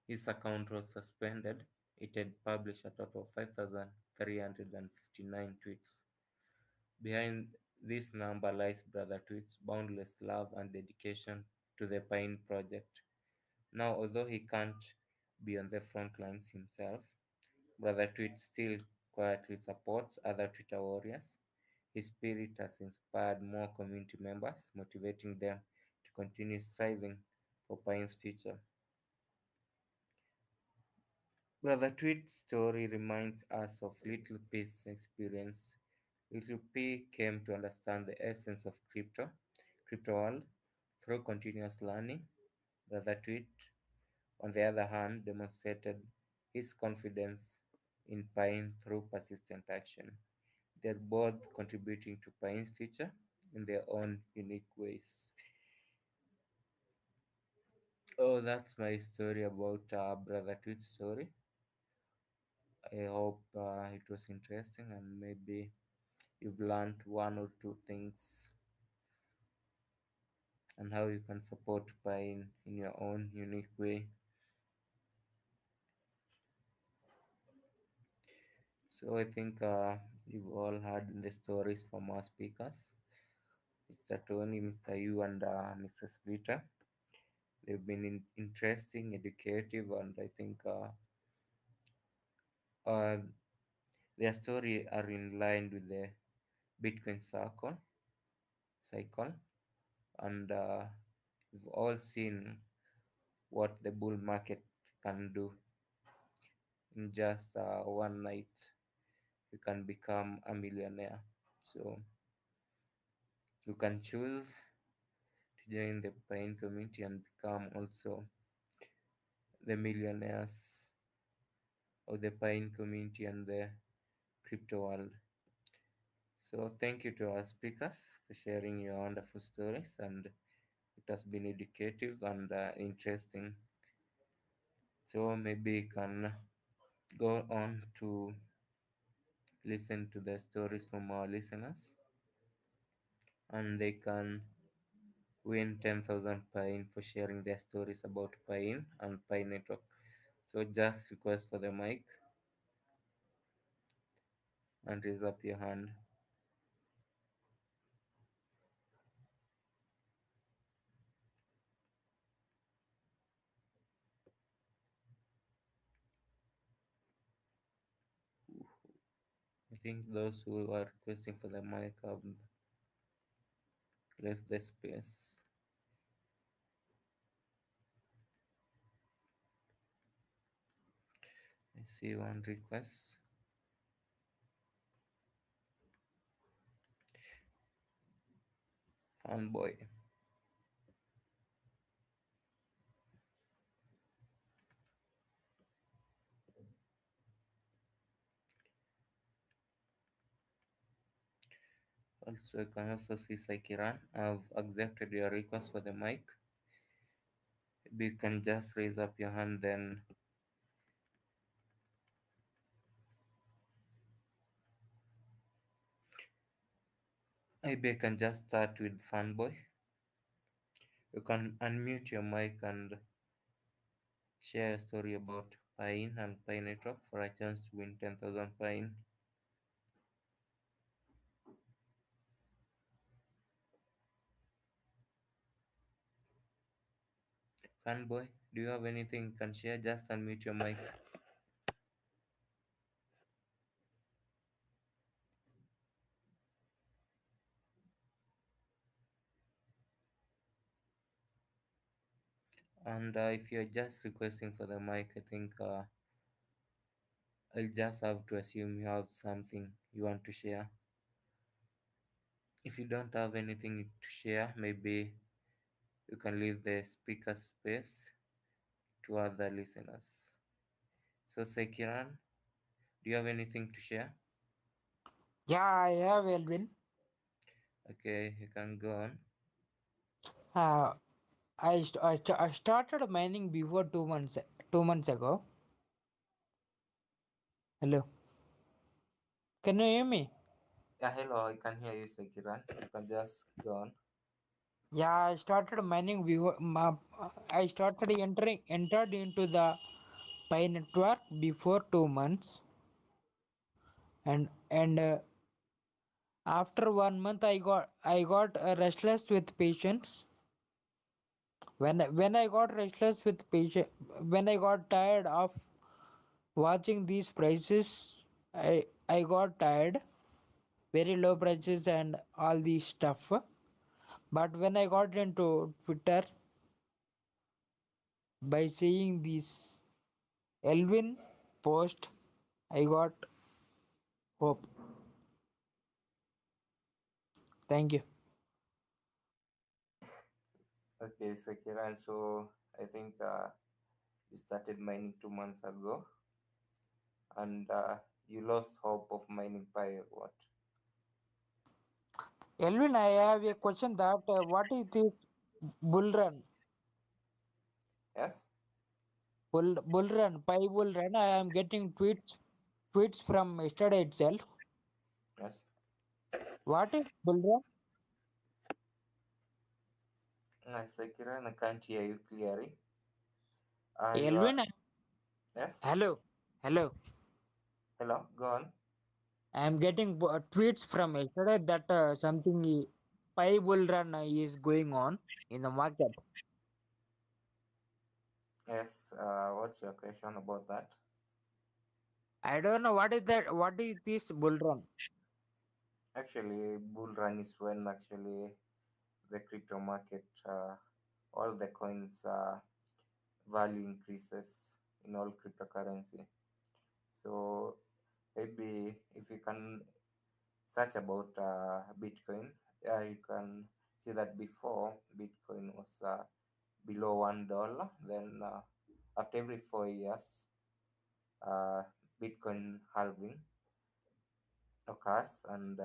Speaker 2: his account was suspended, it had published a total of 5,359 tweets. Behind this number lies Brother Tweet's boundless love and dedication to the Pine project. Now, although he can't be on the front lines himself, Brother Tweet still quietly supports other Twitter warriors. His spirit has inspired more community members, motivating them to continue striving for Pine's future. Brother Tweet's story reminds us of Little P's experience. Little P came to understand the essence of crypto world, through continuous learning. Brother Tweet, on the other hand, demonstrated his confidence in Pine through persistent action. They're both contributing to Pine's future in their own unique ways. Oh, that's my story about Brother Tweet's story. I hope it was interesting and maybe you've learned one or two things and how you can support Pine in your own unique way. So I think you've all heard the stories from our speakers, Mr. Tony, Mr. Yu, and Mrs. Vita. They've been interesting, educative, and I think uh, their story are in line with the Bitcoin cycle, and we've all seen what the bull market can do in just one night. You can become a millionaire. So you can choose to join the Pine community and become also the millionaires of the Pine community and the crypto world. So thank you to our speakers for sharing your wonderful stories, and it has been educative and interesting. So maybe you can go on to listen to the stories from our listeners, and they can win 10,000 Pine for sharing their stories about Pine and Pine Network. So just request for the mic and raise up your hand. I think those who are requesting for the mic have left the space. I see one request. Fanboy. Also, you can also see Saikiran. I've accepted your request for the mic. You can just raise up your hand, then maybe I can just start with Fanboy. You can unmute your mic and share a story about Piin and Pi Network for a chance to win 10,000 Piin. Fanboy, do you have anything you can share? Just unmute your mic. And if you're just requesting for the mic, I think I'll just have to assume you have something you want to share. If you don't have anything to share, maybe you can leave the speaker space to other listeners. So, Sekiran, do you have anything to share?
Speaker 5: Yeah, I have Elvin.
Speaker 2: Okay, you can go on.
Speaker 5: Uh, I started mining before 2 months 2 months ago. Hello, can you hear me?
Speaker 2: Yeah, hello, I can hear you, Sekiran. You can just go on.
Speaker 5: Yeah, I started mining before. I started entered into the Pi network before 2 months, and after 1 month I got restless with patience. When I got restless with patience, when I got tired of watching these prices, I got tired, very low prices and all these stuff. But when I got into Twitter by seeing this Elvin post, I got hope. Thank you.
Speaker 2: Okay, Sekiran, so I think you started mining 2 months ago and you lost hope of mining Pi or what?
Speaker 5: Elvin, I have a question that what is this bull run?
Speaker 2: Yes?
Speaker 5: Bull run, Pi bull run. I am getting tweets from yesterday itself.
Speaker 2: Yes.
Speaker 5: What is bull run?
Speaker 2: Sekiran, I can't hear you clearly. You are,
Speaker 5: Elvin,
Speaker 2: yes?
Speaker 5: hello, hello.
Speaker 2: Hello, go on.
Speaker 5: I am getting tweets from yesterday that something Pi bull run is going on in the market.
Speaker 2: Yes, what's your question about that?
Speaker 5: I don't know what is that. What is this bull run?
Speaker 2: Actually, bull run is when actually the crypto market, all the coins value increases in all cryptocurrency. So maybe if you can search about Bitcoin, you can see that before Bitcoin was below $1. Then after every 4 years, uh, Bitcoin halving occurs, and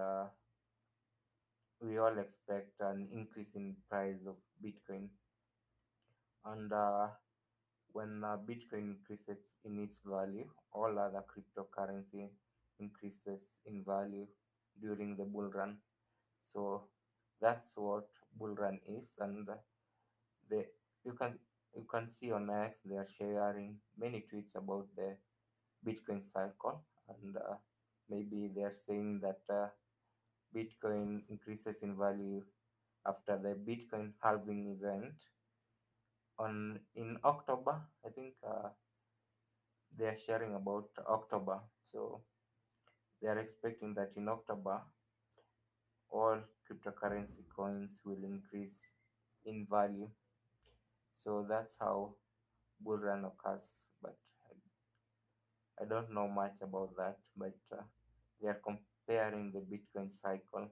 Speaker 2: we all expect an increase in price of Bitcoin. And when Bitcoin increases in its value, all other cryptocurrency increases in value during the bull run. So that's what bull run is, and they you can you can see on X they are sharing many tweets about the Bitcoin cycle, and maybe they're saying that Bitcoin increases in value after the Bitcoin halving event on in October. I think they are sharing about October. So they are expecting that in October all cryptocurrency coins will increase in value. So that's how bull run occurs. But I don't know much about that. But they are comparing the Bitcoin cycle,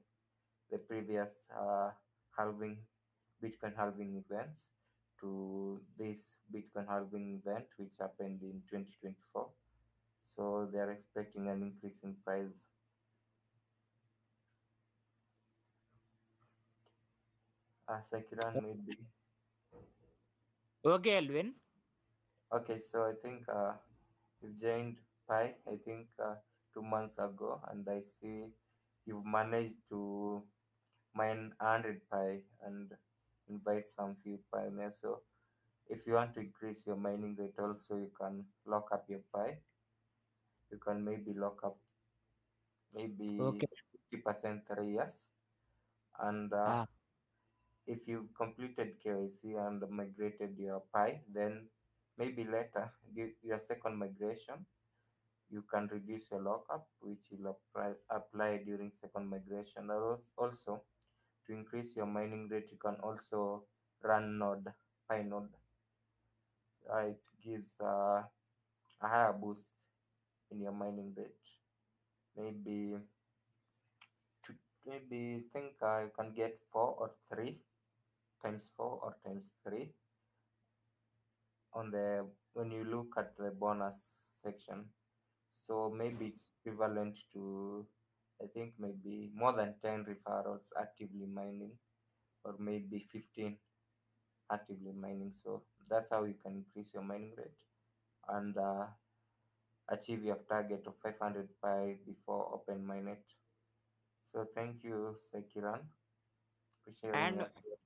Speaker 2: the previous halving, Bitcoin halving events, to this Bitcoin halving event, which happened in 2024. So they are expecting an increase in price. Sakiran, maybe.
Speaker 5: Okay, Alvin.
Speaker 2: Okay, so I think you've joined Pi, I think 2 months ago, and I see you've managed to mine 100 Pi and invite some few pioneers. So if you want to increase your mining rate, also you can lock up your Pi. You can maybe lock up maybe
Speaker 5: Okay.
Speaker 2: 50% 3 years, and
Speaker 5: Ah,
Speaker 2: if you've completed KYC and migrated your Pi, then maybe later your second migration you can reduce your lockup, which will apply during second migration. Also, to increase your mining rate, you can also run node, Pi node. It gives a higher boost in your mining rate. Maybe to, maybe think you can get 4 or 3 times 4 or times 3 on the when you look at the bonus section. So maybe it's equivalent to, I think, maybe more than 10 referrals actively mining, or maybe 15 actively mining. So that's how you can increase your mining rate and achieve your target of 500 pi before open mainnet. So thank you, Sekiran, for sharing
Speaker 5: and
Speaker 2: your story.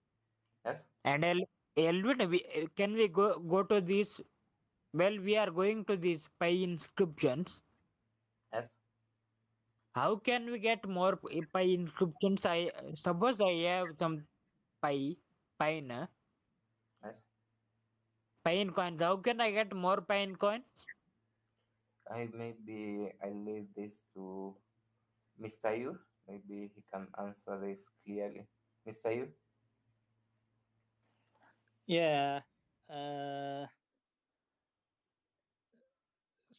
Speaker 2: Yes,
Speaker 5: Alvin, can we go to this? Well, we are going to these pay inscriptions.
Speaker 2: yes,
Speaker 5: How can we get more pay inscriptions? I suppose I have some pay, pine,
Speaker 2: yes.
Speaker 5: pine coins. How can I get more pine coins?
Speaker 2: I leave this to Mr. Yu. Maybe he can answer this clearly. Mr. Yu?
Speaker 3: Yeah. Uh,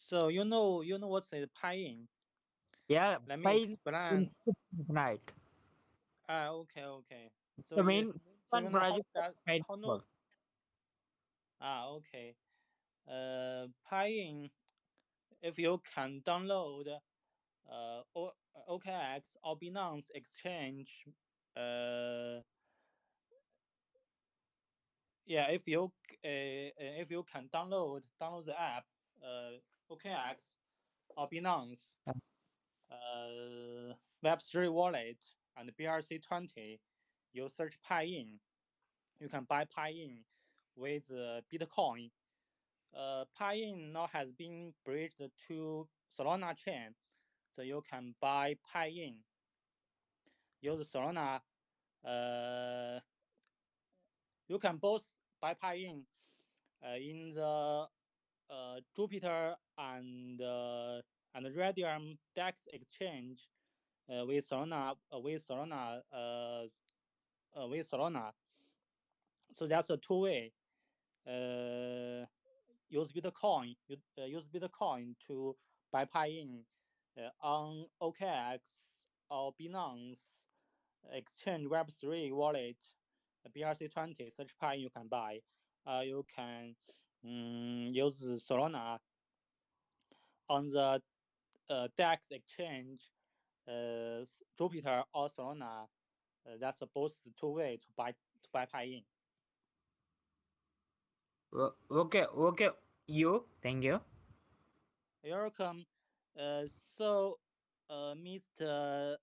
Speaker 3: so you know what's a Piin?
Speaker 5: Yeah,
Speaker 3: Let me
Speaker 5: pay
Speaker 3: explain.
Speaker 5: inscriptions, right?
Speaker 3: Okay. So
Speaker 5: The
Speaker 3: you
Speaker 5: main
Speaker 3: so
Speaker 5: one
Speaker 3: you know how
Speaker 5: project of
Speaker 3: that
Speaker 5: pine
Speaker 3: how no
Speaker 5: network.
Speaker 3: okay. Piin, if you can download OKX or Binance Exchange, uh yeah, if you can download the app, OKX or Binance, Web3 wallet and BRC20, you search Piin, you can buy Piin with Bitcoin. Piin now has been bridged to Solana chain, so you can buy Piin, use Solana. Uh, you can both buy Piin in the Jupiter and Radium DEX exchange with Solana. So that's a two-way. Uh, use Bitcoin to buy Piin on OKX or Binance Exchange Web3 wallet, BRC20. Such Piin you can buy. You can use Solana on the DEX exchange, Jupiter or Solana. That's both the two way to buy Piin.
Speaker 5: Okay, you. Thank you.
Speaker 3: You're welcome. Uh, so, Mr.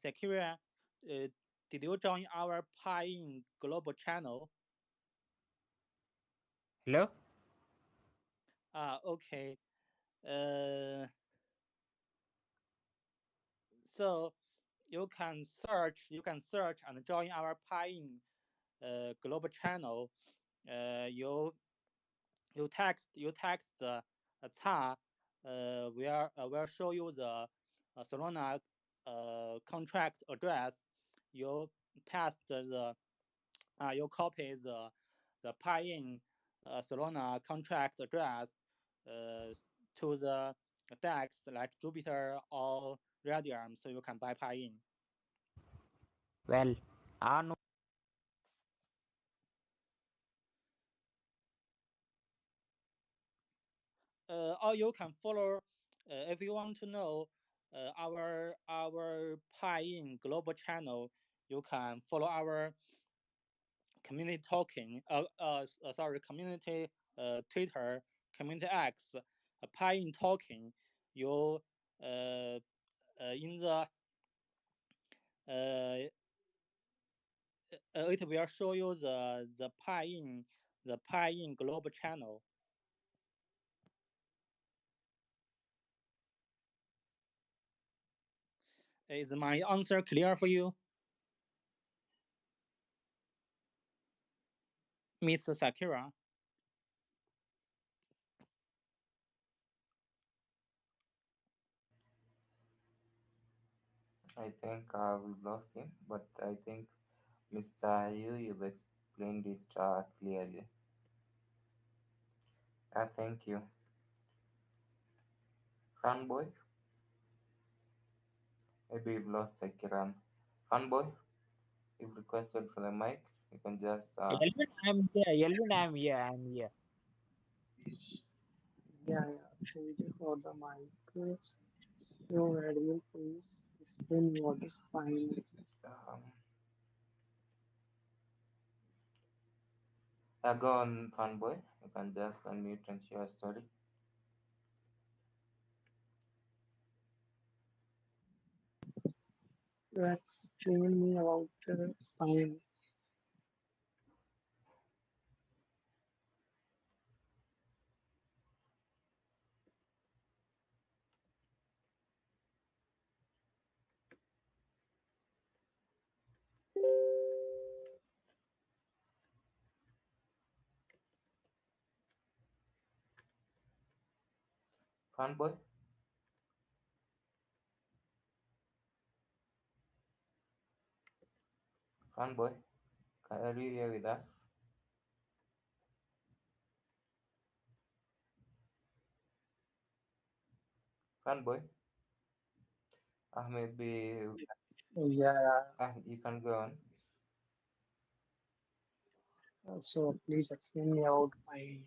Speaker 3: Sakira, did you join our Piin global channel?
Speaker 5: Hello.
Speaker 3: Okay. Uh, So you can search and join our Piin global channel. You text TA, will show you the Solana contract address. You paste you copy the Piin Solana contract address uh, to the DEX like Jupiter or Radium, so you can buy Piin.
Speaker 5: Well, on
Speaker 3: Or you can follow if you want to know our Piin global channel. You can follow our community talking. Sorry, community Twitter, community X, Piin talking. You in uh, it will show you the Piin global channel. Is my answer clear for you, Mr. Sakura?
Speaker 2: I think we've lost him, but I think Mr. Yu, you've explained it clearly. Thank you. Fanboy, maybe you've lost Sekiran. Fanboy, you've requested for the mic. You can just
Speaker 5: Elvin, I'm here. Elvin, I'm here. I'm here.
Speaker 6: Yeah, yeah. Thank you for the mic. So, admin, please explain what is fine.
Speaker 2: um, go on, Fanboy. You can just unmute and share a story.
Speaker 6: Explain me about fine.
Speaker 2: Fanboy, Fanboy, are you here with us? Fanboy, maybe
Speaker 6: Yeah.
Speaker 2: you can go on.
Speaker 6: So please explain me about fine.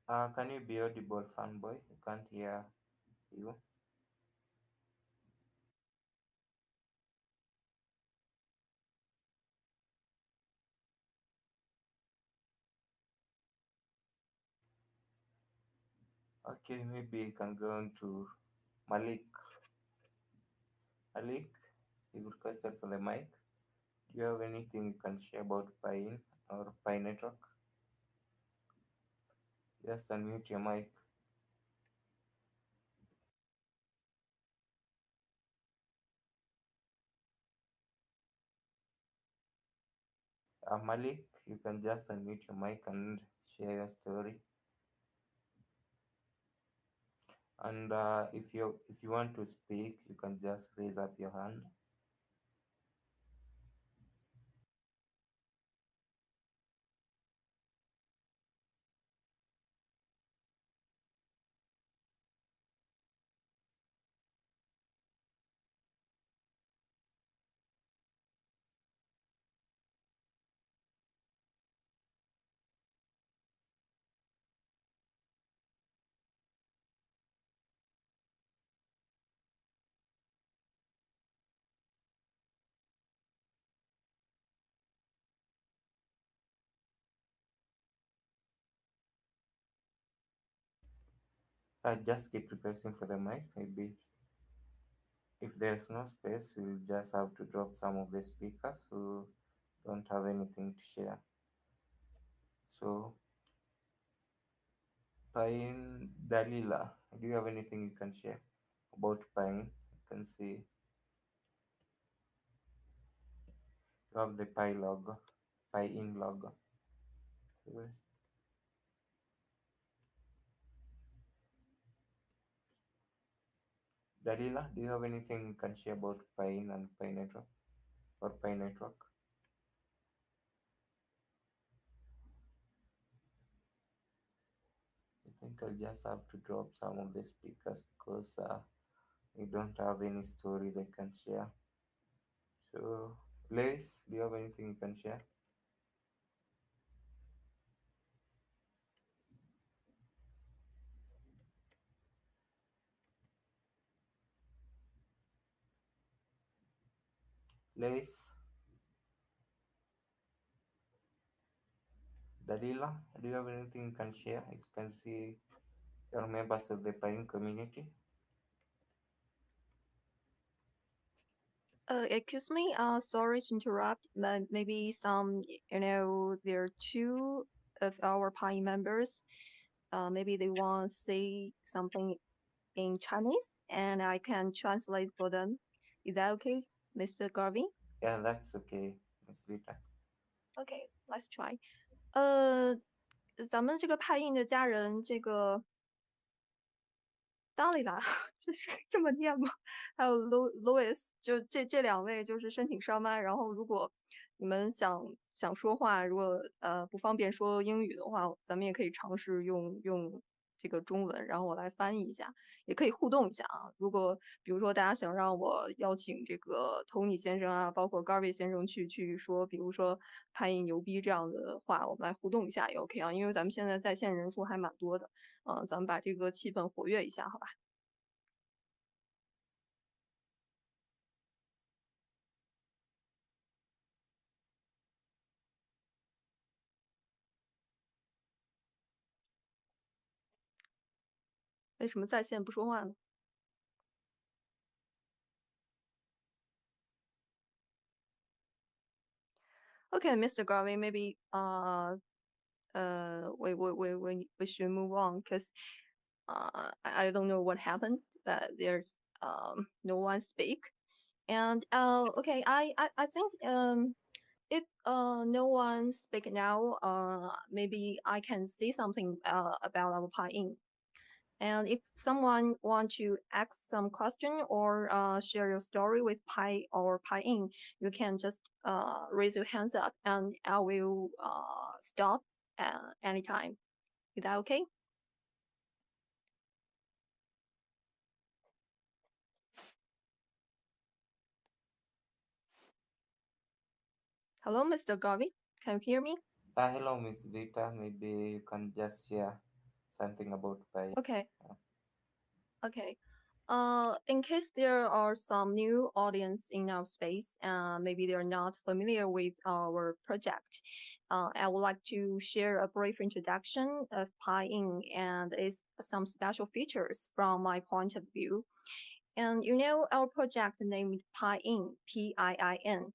Speaker 2: Can you be audible, Fanboy? You can't hear you. Okay, maybe you can go on to Malik. Malik, you've requested for the mic. Do you have anything you can share about Pine or Pi Network? Just unmute your mic. Malik, you can just unmute your mic and share your story. And if you want to speak, you can just raise up your hand. Just keep requesting for the mic. Maybe if there's no space, we'll just have to drop some of the speakers who don't have anything to share. So, Pain Dalila, do you have anything you can share about Piin? You can see you have the Pi logo, Piin logo. So, Dalila, do you have anything you can share about Piin and Pi Network or Pi Network? I think I'll just have to drop some of the speakers because we don't have any story they can share. So, Liz, do you have anything you can share? Liz, Dalila, do you have anything you can share? You can see you're members of the Piin community.
Speaker 4: Excuse me, sorry to interrupt, but maybe there are two of our party members. Maybe they want to say something in Chinese, and I can translate for them. Is that okay, Mr. Garvey?
Speaker 2: Yeah, that's okay, Miss Vita.
Speaker 4: Okay, let's try. 咱们这个派印的家人，这个当里达，这是这么念吗？还有 Louis，就这两位就是申请上麦。然后如果你们想说话，如果不方便说英语的话，咱们也可以尝试用这个中文，然后我来翻译一下，也可以互动一下啊。如果比如说大家想让我邀请这个 Tony 先生啊，包括 Garvey 先生去说，比如说派印牛逼这样的话，我们来互动一下也 OK 啊，因为咱们现在在线人数还蛮多的。咱们把这个气氛活跃一下，好吧？为什么在线不说话呢？Okay, Mr. Garvey, maybe we should move on because I don't know what happened, but there's no one speak. And okay, I think if no one speak now, maybe I can say something about our Pi-in. And if someone want to ask some question or share your story with Pi or Pi-in, you can just raise your hands up and I will stop anytime. Is that okay? Hello, Mr. Garvey. Can you hear me?
Speaker 2: Hello, Miss Vita. Maybe you can just share something about Pi.
Speaker 4: Okay. Okay. In case there are some new audience in our space, maybe they're not familiar with our project, I would like to share a brief introduction of Pi-in and its some special features from my point of view. And our project named Piin, P-I-I-N,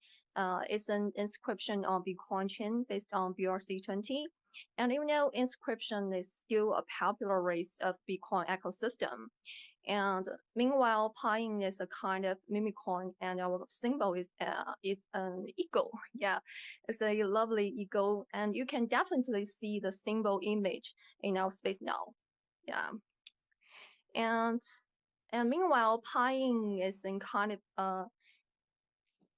Speaker 4: is an inscription on Bitcoin chain based on BRC20. And inscription is still a popular race of Bitcoin ecosystem. And meanwhile, Piin is a kind of meme coin, and our symbol is an eagle. Yeah, it's a lovely eagle, and you can definitely see the symbol image in our space now. Yeah, and meanwhile, Piin is in kind of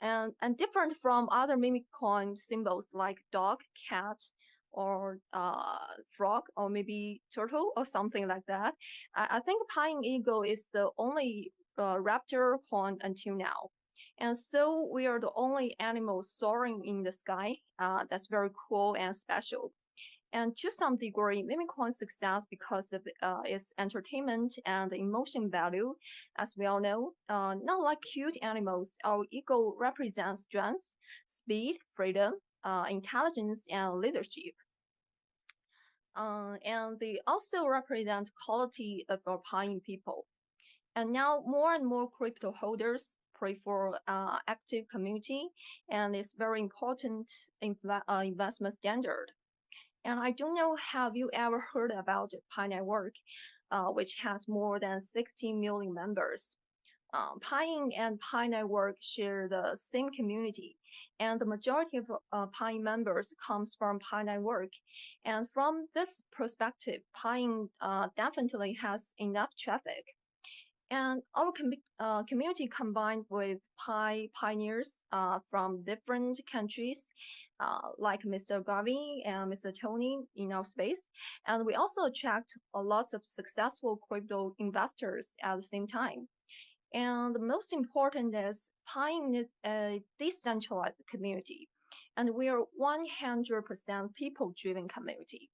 Speaker 4: and different from other meme coin symbols like dog, cat, or frog, or maybe turtle, or something like that. I think Piin Eagle is the only raptor coin until now. And so we are the only animal soaring in the sky. That's very cool and special. And to some degree, Mimicoin's success because of its entertainment and emotion value, as we all know. Not like cute animals, our ego represents strength, speed, freedom, intelligence, and leadership. And they also represent quality of our Piin people. And now more and more crypto holders pray for active community, and it's very important investment standard. And I don't know, have you ever heard about Pi Network? which has more than 16 million members. Piin and Pi Network share the same community, and the majority of Piin members comes from Pi Network. And from this perspective, Piin definitely has enough traffic. And our community combined with Pi pioneers from different countries, like Mr. Garvey and Mr. Tony in our space. And we also attract a lot of successful crypto investors at the same time. And the most important is Pine is a decentralized community, and we are 100% people-driven community.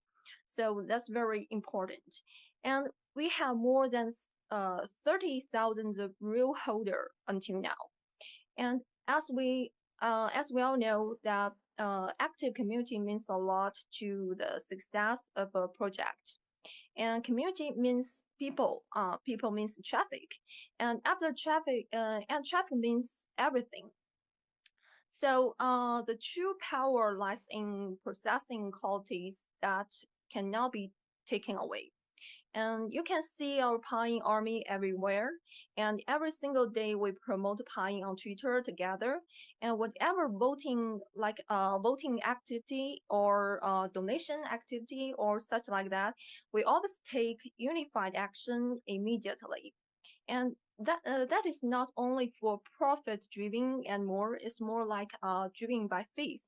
Speaker 4: So that's very important. And we have more than 30,000 real holder until now. And as we all know that active community means a lot to the success of a project. And community means people. People means traffic, and after traffic, and traffic means everything. So the true power lies in processing qualities that cannot be taken away. And you can see our Piin army everywhere. And every single day we promote Piin on Twitter together. And whatever voting, like voting activity or donation activity or such like that, we always take unified action immediately. And that is not only for profit driven and more, it's more like driven by faith.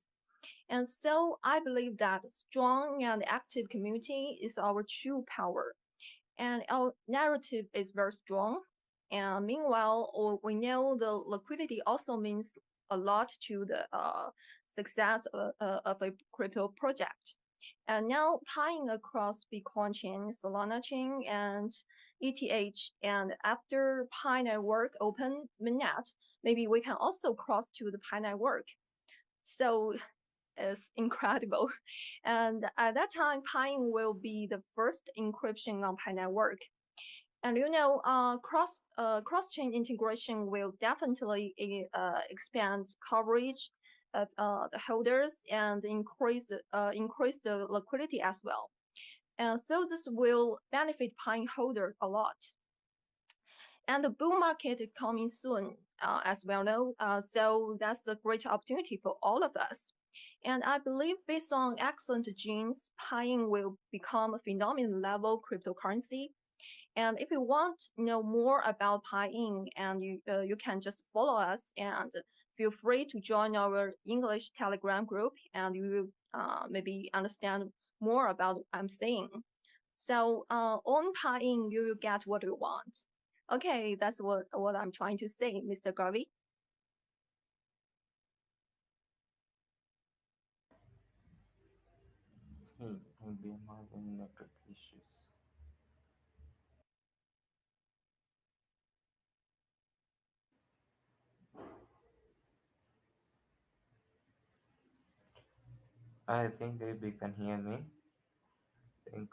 Speaker 4: And so I believe that strong and active community is our true power, and our narrative is very strong. And meanwhile, we know the liquidity also means a lot to the success of a crypto project. And now tying across Bitcoin chain, Solana chain, and ETH, and after Pi Network open mainnet, maybe we can also cross to the Pi Network. So it's incredible. And at that time, Piin will be the first encryption on Pi Network. And you know, cross-chain integration will definitely expand coverage of the holders and increase the liquidity as well. And so this will benefit Piin holder a lot. And the bull market is coming soon, as well know. So that's a great opportunity for all of us. And I believe based on excellent genes, Piin will become a phenomenal level cryptocurrency. And if you want to know more about Piin, and you can just follow us and feel free to join our English Telegram group, and you will maybe understand more about what I'm saying. So on Piin, you will get what you want. Okay, that's what I'm trying to say, Mr. Garvey.
Speaker 2: Maybe I'm having network issues. I think maybe you can hear me. I think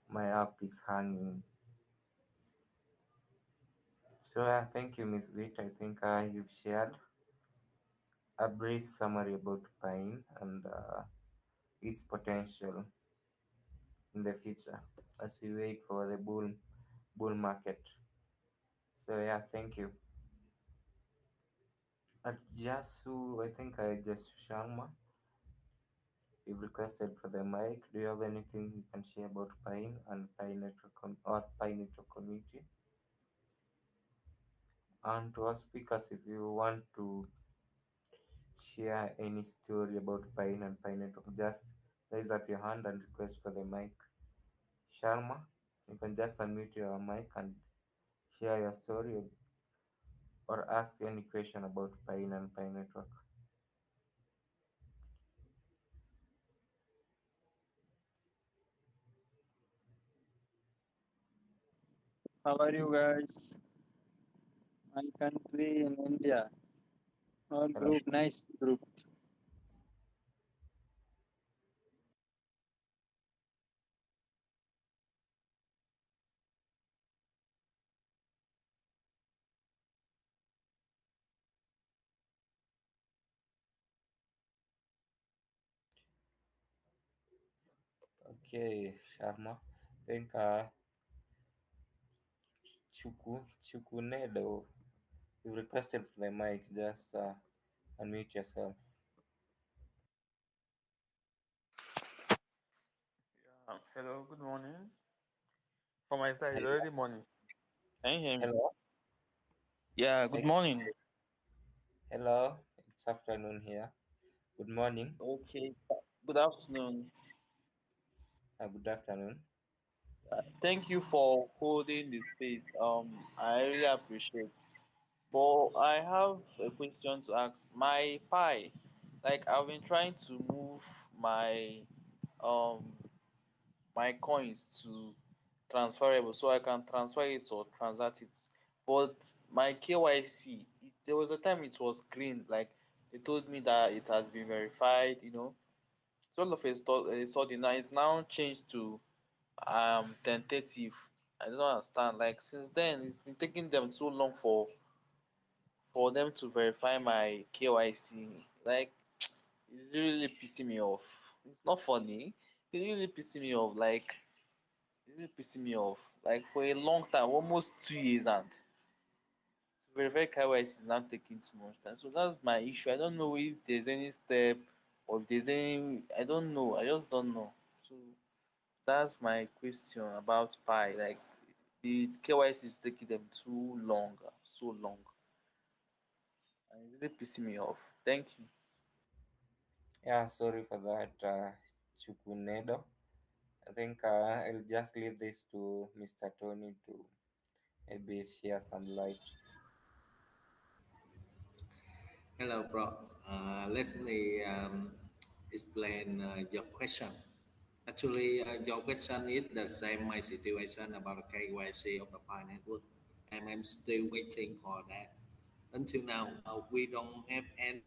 Speaker 2: my app is hanging. So thank you, Miss Wit. I think you've shared a brief summary about Pine and its potential in the future as we wait for the bull market. So thank you. At Jasu, I think Jasu Sharma, you've requested for the mic. Do you have anything you can share about Pine and Pine Network or Pine Network community? And to our speakers, if you want to share any story about Pine and Pine Network, just raise up your hand and request for the mic. Sharma, you can just unmute your mic and share your story or ask any question about Pine and Pine Network.
Speaker 7: How are you guys? My country in India. Our
Speaker 2: Hello.
Speaker 7: group, nice group.
Speaker 2: Okay, Sharma. think Chukunedo, you requested for the mic. Just unmute yourself.
Speaker 8: Hello, good morning. For my side, it's
Speaker 2: Hello.
Speaker 8: already morning. Can you hear me?
Speaker 2: Hello.
Speaker 8: Yeah,
Speaker 2: I,
Speaker 8: good morning.
Speaker 2: hello. It's afternoon here. Good morning.
Speaker 8: Okay, good afternoon.
Speaker 2: Good afternoon.
Speaker 8: Thank you for holding the space. I really appreciate. But I have a question to ask. My Pi, like I've been trying to move my um my coins to transferable so I can transfer it or transact it. But my KYC, there was a time it was green, like they told me that it has been verified, you know. So all of a sudden now it now changed to tentative. I don't understand. Like since then, it's been taking them so long for them to verify my KYC. Like it's really pissing me off. It's not funny. It's really pissing me off. Like it's really pissing me off. Like for a long time, almost 2 years, and to verify KYC is now taking too much time. So that's my issue. I don't know if there's any step or if there's any. I don't know. I just don't know. So that's my question about Pi. Like the KYC is taking them too long, so long, and it's really pissing me off. Thank you.
Speaker 2: Yeah, sorry for that, Chukunedo. I think I'll just leave this to Mr. Tony to maybe share some light.
Speaker 1: Hello, bro. Let me explain your question. Actually, your question is the same my situation about the KYC of the Pi network, and I'm still waiting for that. Until now, we don't have any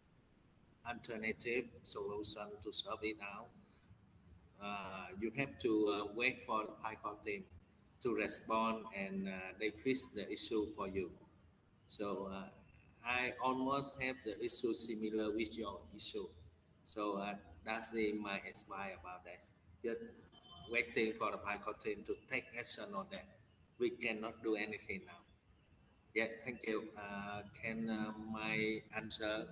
Speaker 1: alternative solution to solve it now. You have to wait for the PyCon team to respond and they fix the issue for you. So I almost have the issue similar with your issue. So that's my advice about that. Just waiting for the PyCon team to take action on that. We cannot do anything now. Yeah, thank you. Can my answer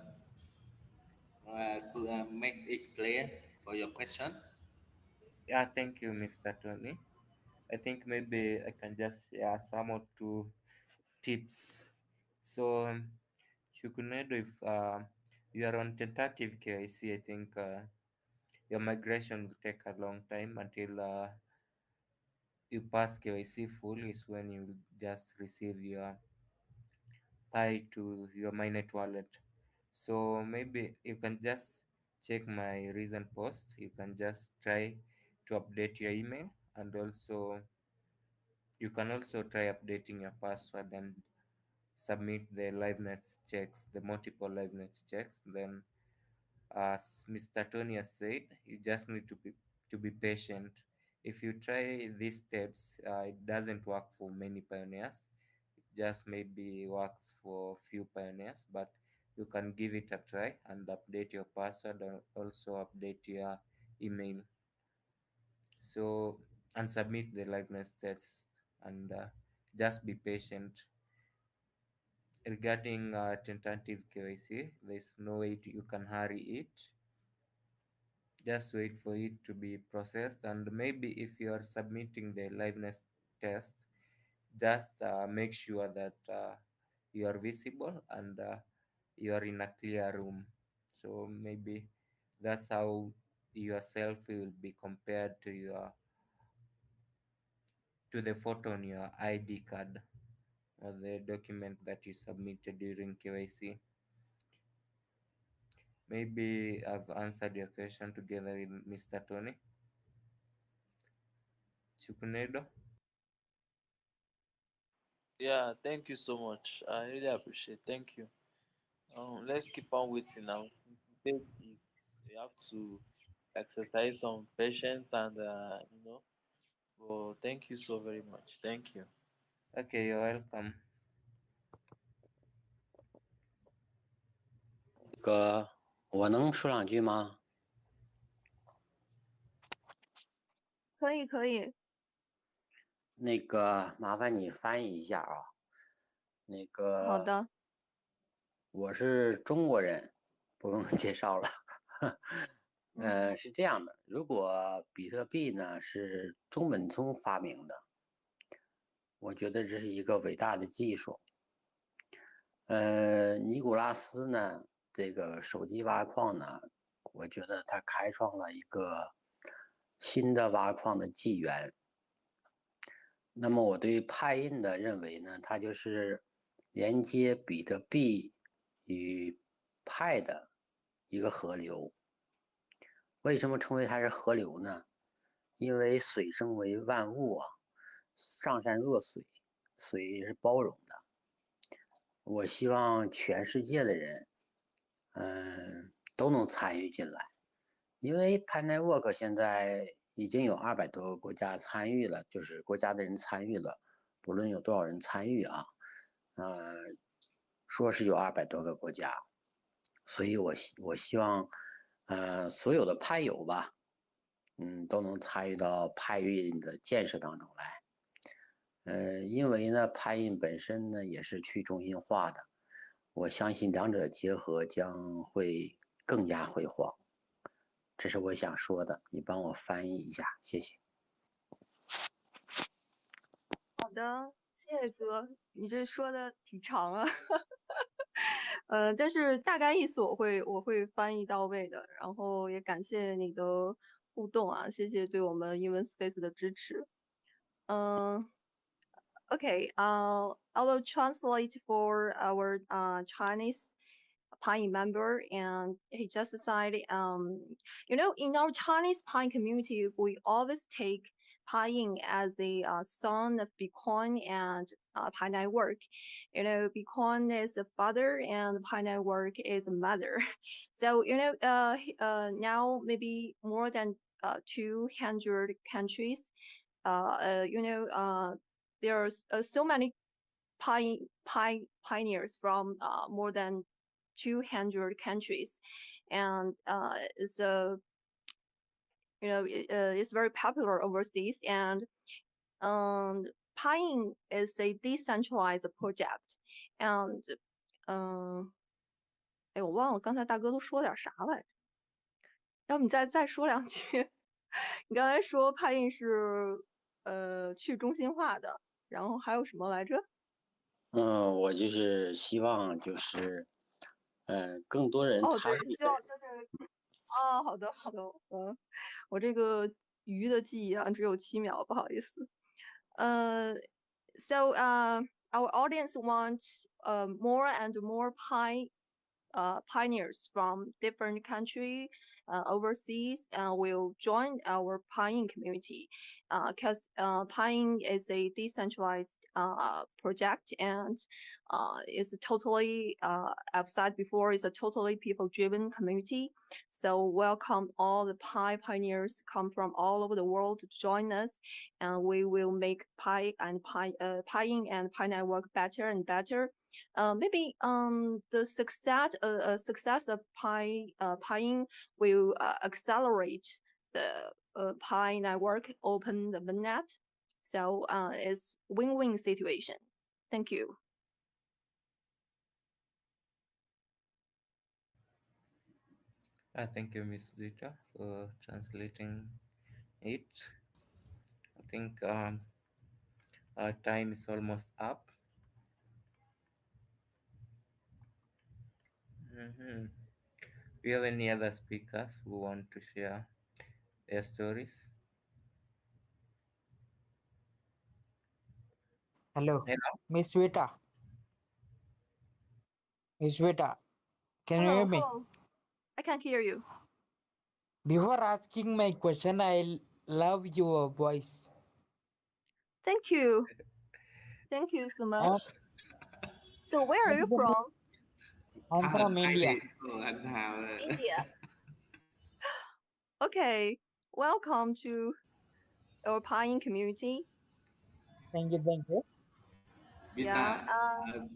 Speaker 1: make it clear for your question?
Speaker 2: Yeah, thank you, Mr. Tony. I think maybe I can just share some or two tips. So, Chukunedo, if you are on tentative KIC, I think your migration will take a long time until you pass KYC full is when you will just receive your Pi to your Mainnet wallet. So maybe you can just check my recent post. You can just try to update your email, and also you can also try updating your password and submit the liveness checks, the multiple liveness checks. Then, as Mr. Tony has said, you just need to be patient. If you try these steps, it doesn't work for many pioneers. It just maybe works for few pioneers, but you can give it a try and update your password and also update your email. So, and submit the liveness test, and just be patient. Regarding tentative KYC, there's no way you can hurry it. Just wait for it to be processed, and maybe if you are submitting the liveness test, just make sure that you are visible and you are in a clear room. So maybe that's how yourself will be compared to the photo on your ID card or the document that you submitted during KYC. Maybe I've answered your question together with Mr. Tony Chukunedo.
Speaker 8: Yeah, thank you so much. I really appreciate. Thank you. Let's keep on waiting now. Faith is you have to exercise some patience and Well, thank you so very much. Thank you.
Speaker 2: Okay, you're welcome.
Speaker 9: 我能说两句吗？
Speaker 4: 可以可以。
Speaker 9: 那个麻烦你翻译一下啊。那个
Speaker 4: 好的，
Speaker 9: 我是中国人，不用介绍了。是这样的，如果比特币呢是中本聪发明的，我觉得这是一个伟大的技术。尼古拉斯呢，这个手机挖矿呢，我觉得他开创了一个新的挖矿的纪元。那么我对派印的认为呢，它就是连接比特币与派的一个河流。为什么称为它是河流呢？因为水生为万物啊，上善若水，水是包容的。我希望全世界的人，都能参与进来，因为 Piin Network 现在已经有200多个国家参与了，就是国家的人参与了，不论有多少人参与啊，说是有200多个国家，所以我希望，所有的派友吧，都能参与到派运的建设当中来。因为呢，派印本身呢也是去中心化的，我相信两者结合将会更加辉煌。这是我想说的，你帮我翻译一下，谢谢。
Speaker 4: 好的，谢谢哥，你这说的挺长啊。但是大概意思我会翻译到位的，然后也感谢你的互动啊，谢谢对我们英文 space 的支持。Okay, I will translate for our Chinese Piin member, and he just said, in our Chinese Piin community, we always take Piin as a son of Bitcoin and Piin Network. Bitcoin is a father and Piin Network is a mother. So, now maybe more than 200 countries, there's so many pioneers from more than 200 countries, and it's very popular overseas. And Piin is a decentralized project, and 我忘了刚才大哥都说点啥来着，要不你再说2句？你刚才说派印是去中心化的，然后还有什么来着？
Speaker 9: 我就是希望更多人参与。
Speaker 4: 对，希望就是好的好的，我这个鱼的记忆啊只有7秒，不好意思。So our audience wants more and more pioneers from different country overseas will join our Piin community because Piin is a decentralized project, and it's totally I've said before, it's a totally people-driven community. So welcome all the pioneers come from all over the world to join us, and we will make Piin and Piin Network better and better. Maybe the success of Piin will accelerate the Piin Network open the net. So it's win-win situation. Thank you.
Speaker 2: Thank you, Miss Rita, for translating it. I think our time is almost up. Do you have any other speakers who want to share their stories?
Speaker 5: Hello,
Speaker 2: Hello?
Speaker 5: Miss Vita. Miss Vita, can you hear me?
Speaker 4: Hello. I can't hear you.
Speaker 5: Before asking my question, I love your voice.
Speaker 4: Thank you. Thank you so
Speaker 5: Uh,
Speaker 4: much. So where are you from?
Speaker 5: I'm from India.
Speaker 4: India. Okay. Welcome to our Piin community.
Speaker 5: Thank you, thank you.
Speaker 4: Yeah.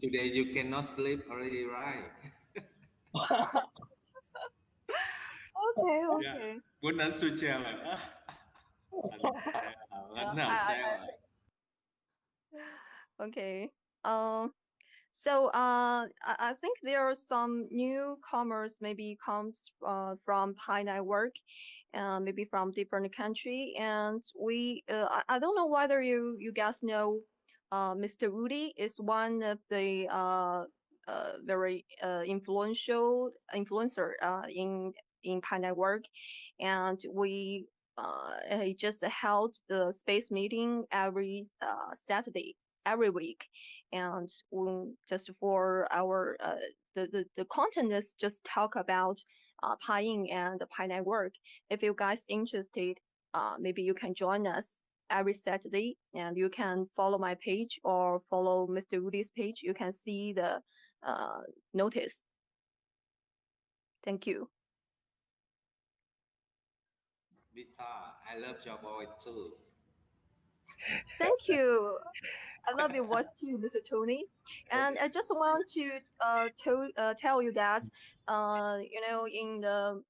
Speaker 1: Today you cannot sleep already, right?
Speaker 4: Okay.
Speaker 1: Muốn ăn sủi chèo là
Speaker 4: Yeah, Okay. Um. So I think there are some newcomers maybe comes from Pi Network, maybe from different country, and I don't know whether you guys know, Mr. Rudy is one of the very influencer in Pi Network, and he just held the space meeting every Saturday every week, and just for our the content is just talk about Piin and the Pi Network. If you guys interested, maybe you can join us every Saturday, and you can follow my page or follow Mr. Rudy's page. You can see the notice. Thank you.
Speaker 1: Vita, I love your voice too.
Speaker 4: Thank you. I love your voice too, Mr. Tony. And I just want to tell you that, in the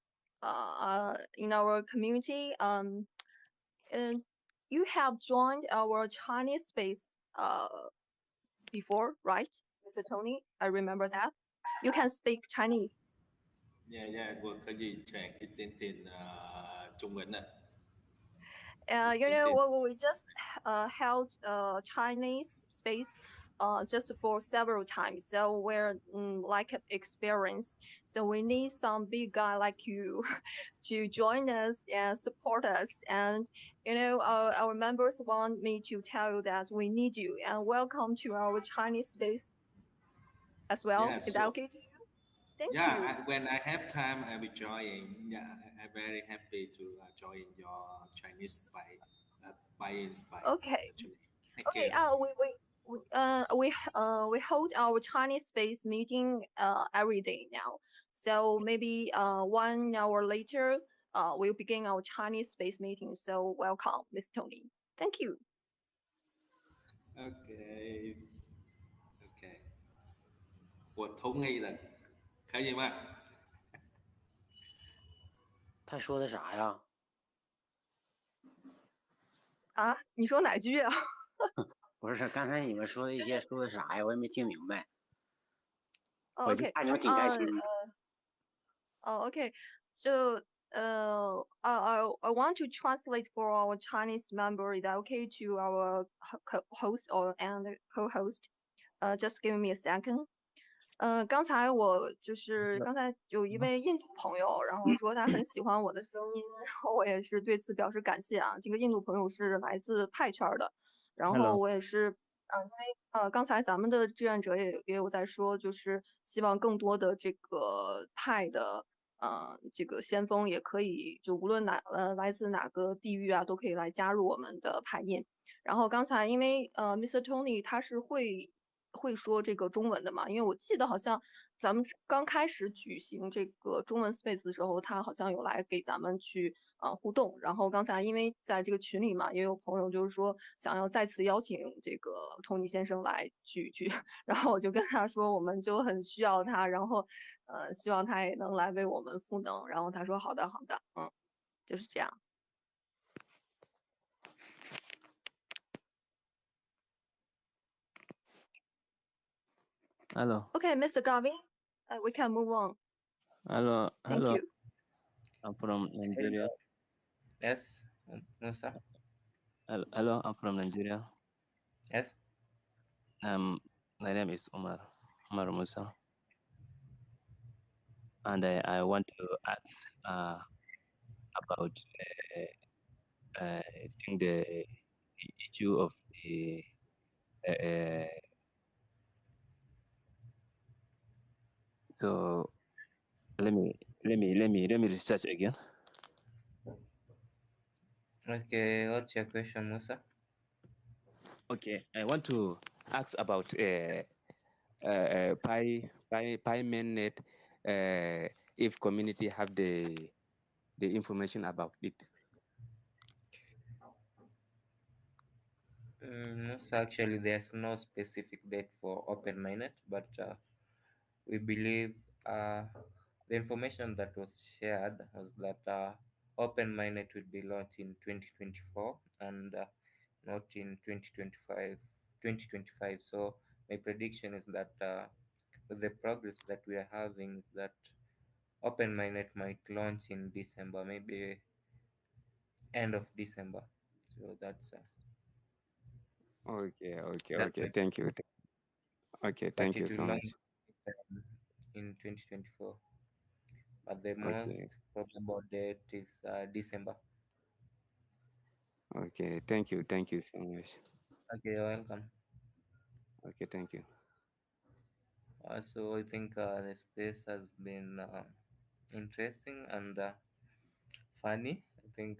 Speaker 4: in our community, and you have joined our Chinese space before, right, Mr. Tony? I remember that. You can speak Chinese.
Speaker 1: Yeah, yeah, vừa có gì chuyện cái tên tiền Trung Quốc nè.
Speaker 4: We just held Chinese space just for several times, so we're like experience. So we need some big guy like you to join us and support us. And our members want me to tell you that we need you and welcome to our Chinese space as well.
Speaker 1: Yeah,
Speaker 4: Is that
Speaker 1: sure.
Speaker 4: okay to you? Thank you.
Speaker 1: Yeah, when I have time, I will join. Yeah, I'm very happy to join your Chinese buy-in spy.
Speaker 4: Okay.
Speaker 1: Actually, thank
Speaker 4: Okay.
Speaker 1: you.
Speaker 4: We hold our Chinese space meeting every day now. So maybe 1 hour later, we'll begin our Chinese space meeting. So welcome, Miss Tony. Thank you.
Speaker 1: Okay, okay. 我同意的，可以吗？
Speaker 9: 他说的啥呀？
Speaker 4: 啊，你说哪句啊？
Speaker 9: 不是，刚才你们说的一些说的啥呀？我也没听明白。
Speaker 4: 哦
Speaker 9: 我就
Speaker 4: ，OK，
Speaker 9: 看你们挺开心的。
Speaker 4: OK. So, I want to translate for our Chinese member. Is that okay to our host and co-host? Just give me a second. 刚才有一位印度朋友，然后说他很喜欢我的声音，然后我也是对此表示感谢啊。这个印度朋友是来自派圈的，然后我也是，因为刚才咱们的志愿者也有在说，就是希望更多的这个派的这个先锋也可以，就无论来自哪个地域啊，都可以来加入我们的派印。然后刚才因为Mr. Tony 他是会说这个中文的嘛，因为我记得好像咱们刚开始举行这个中文 space 的时候，他好像有来给咱们去互动。然后刚才因为在这个群里嘛，也有朋友就是说想要再次邀请这个 Tony 先生来去，然后我就跟他说我们就很需要他，然后希望他也能来为我们赋能。然后他说好的，就是这样。
Speaker 10: Hello.
Speaker 4: Okay, Mr. Garvin, we can move on.
Speaker 10: Hello.
Speaker 4: Thank
Speaker 10: Hello.
Speaker 4: you.
Speaker 10: I'm from Nigeria.
Speaker 2: Yes, Musa.
Speaker 10: Hello. I'm from Nigeria.
Speaker 2: Yes.
Speaker 10: My name is Umar Musa, and I want to ask about I think the issue of the so let me research again.
Speaker 2: Okay, what's your question, Musa?
Speaker 10: Okay, I want to ask about Pi mainnet. If community have the information about it.
Speaker 2: Musa, actually, there's no specific date for open mainnet, but we believe the information that was shared was that open mainnet will be launched in 2024 and not in 2025 2025. So my prediction is that with the progress that we are having, that OpenMyNet might launch in December, maybe end of December. So
Speaker 10: Okay, okay,
Speaker 2: that's
Speaker 10: okay.
Speaker 2: my,
Speaker 10: Thank you. Okay,
Speaker 2: but
Speaker 10: thank
Speaker 2: it
Speaker 10: you
Speaker 2: will
Speaker 10: so much.
Speaker 2: launch in 2024. But the most
Speaker 10: Okay,
Speaker 2: probable date is December.
Speaker 10: okay. Thank you so much.
Speaker 2: Okay, you're welcome.
Speaker 10: Okay, thank you.
Speaker 2: So I think the space has been interesting and funny. I think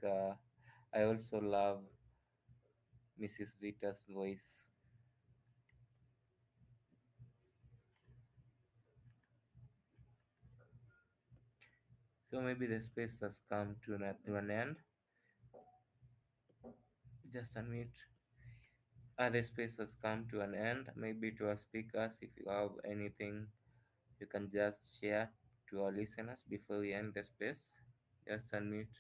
Speaker 2: I also love Mrs. Vita's voice. So maybe the space has come to an end. Just unmute. The space has come to an end. Maybe to our speakers, if you have anything, you can just share to our listeners before we end the space. Just unmute.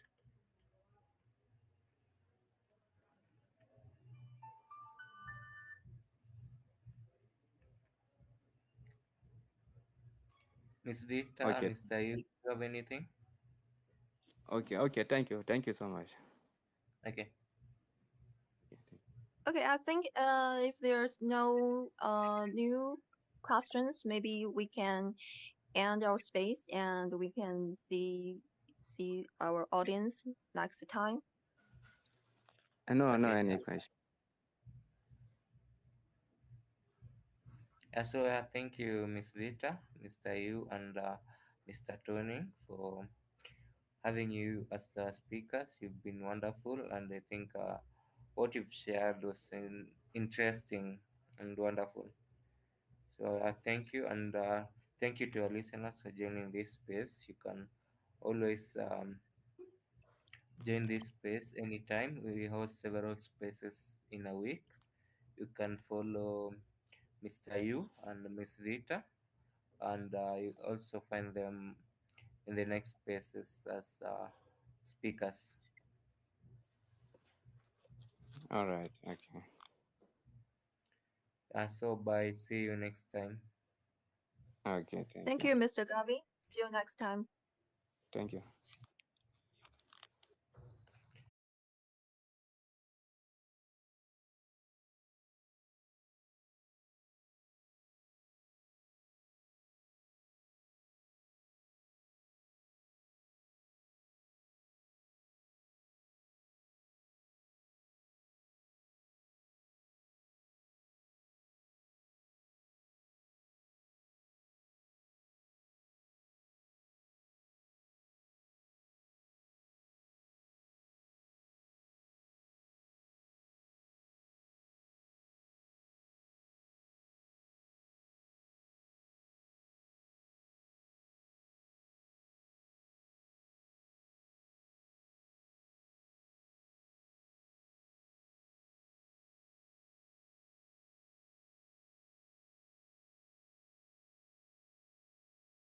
Speaker 2: Miss Vita,
Speaker 10: Okay,
Speaker 2: Mr. You have anything?
Speaker 10: okay, okay. Thank you so much.
Speaker 2: Okay.
Speaker 10: Okay, thank
Speaker 4: Okay, I think if there's no new questions, maybe we can end our space and we can see our audience next time.
Speaker 10: No, no,
Speaker 2: Okay.
Speaker 10: any question.
Speaker 2: So thank you, Miss Vita, Mr. Yu, and Mr. Tony for having you as speakers. You've been wonderful, and I think what you've shared was interesting and wonderful. So thank you, and thank you to our listeners for joining this space. You can always join this space anytime. We host several spaces in a week. You can follow Mr. Yu and Miss Vita, and you also find them in the next spaces as speakers.
Speaker 10: All right. Okay.
Speaker 2: So bye. See you next time.
Speaker 10: Okay. Thank
Speaker 4: Thank
Speaker 10: you.
Speaker 4: you, Mr. Gavi. See you next time.
Speaker 10: Thank you.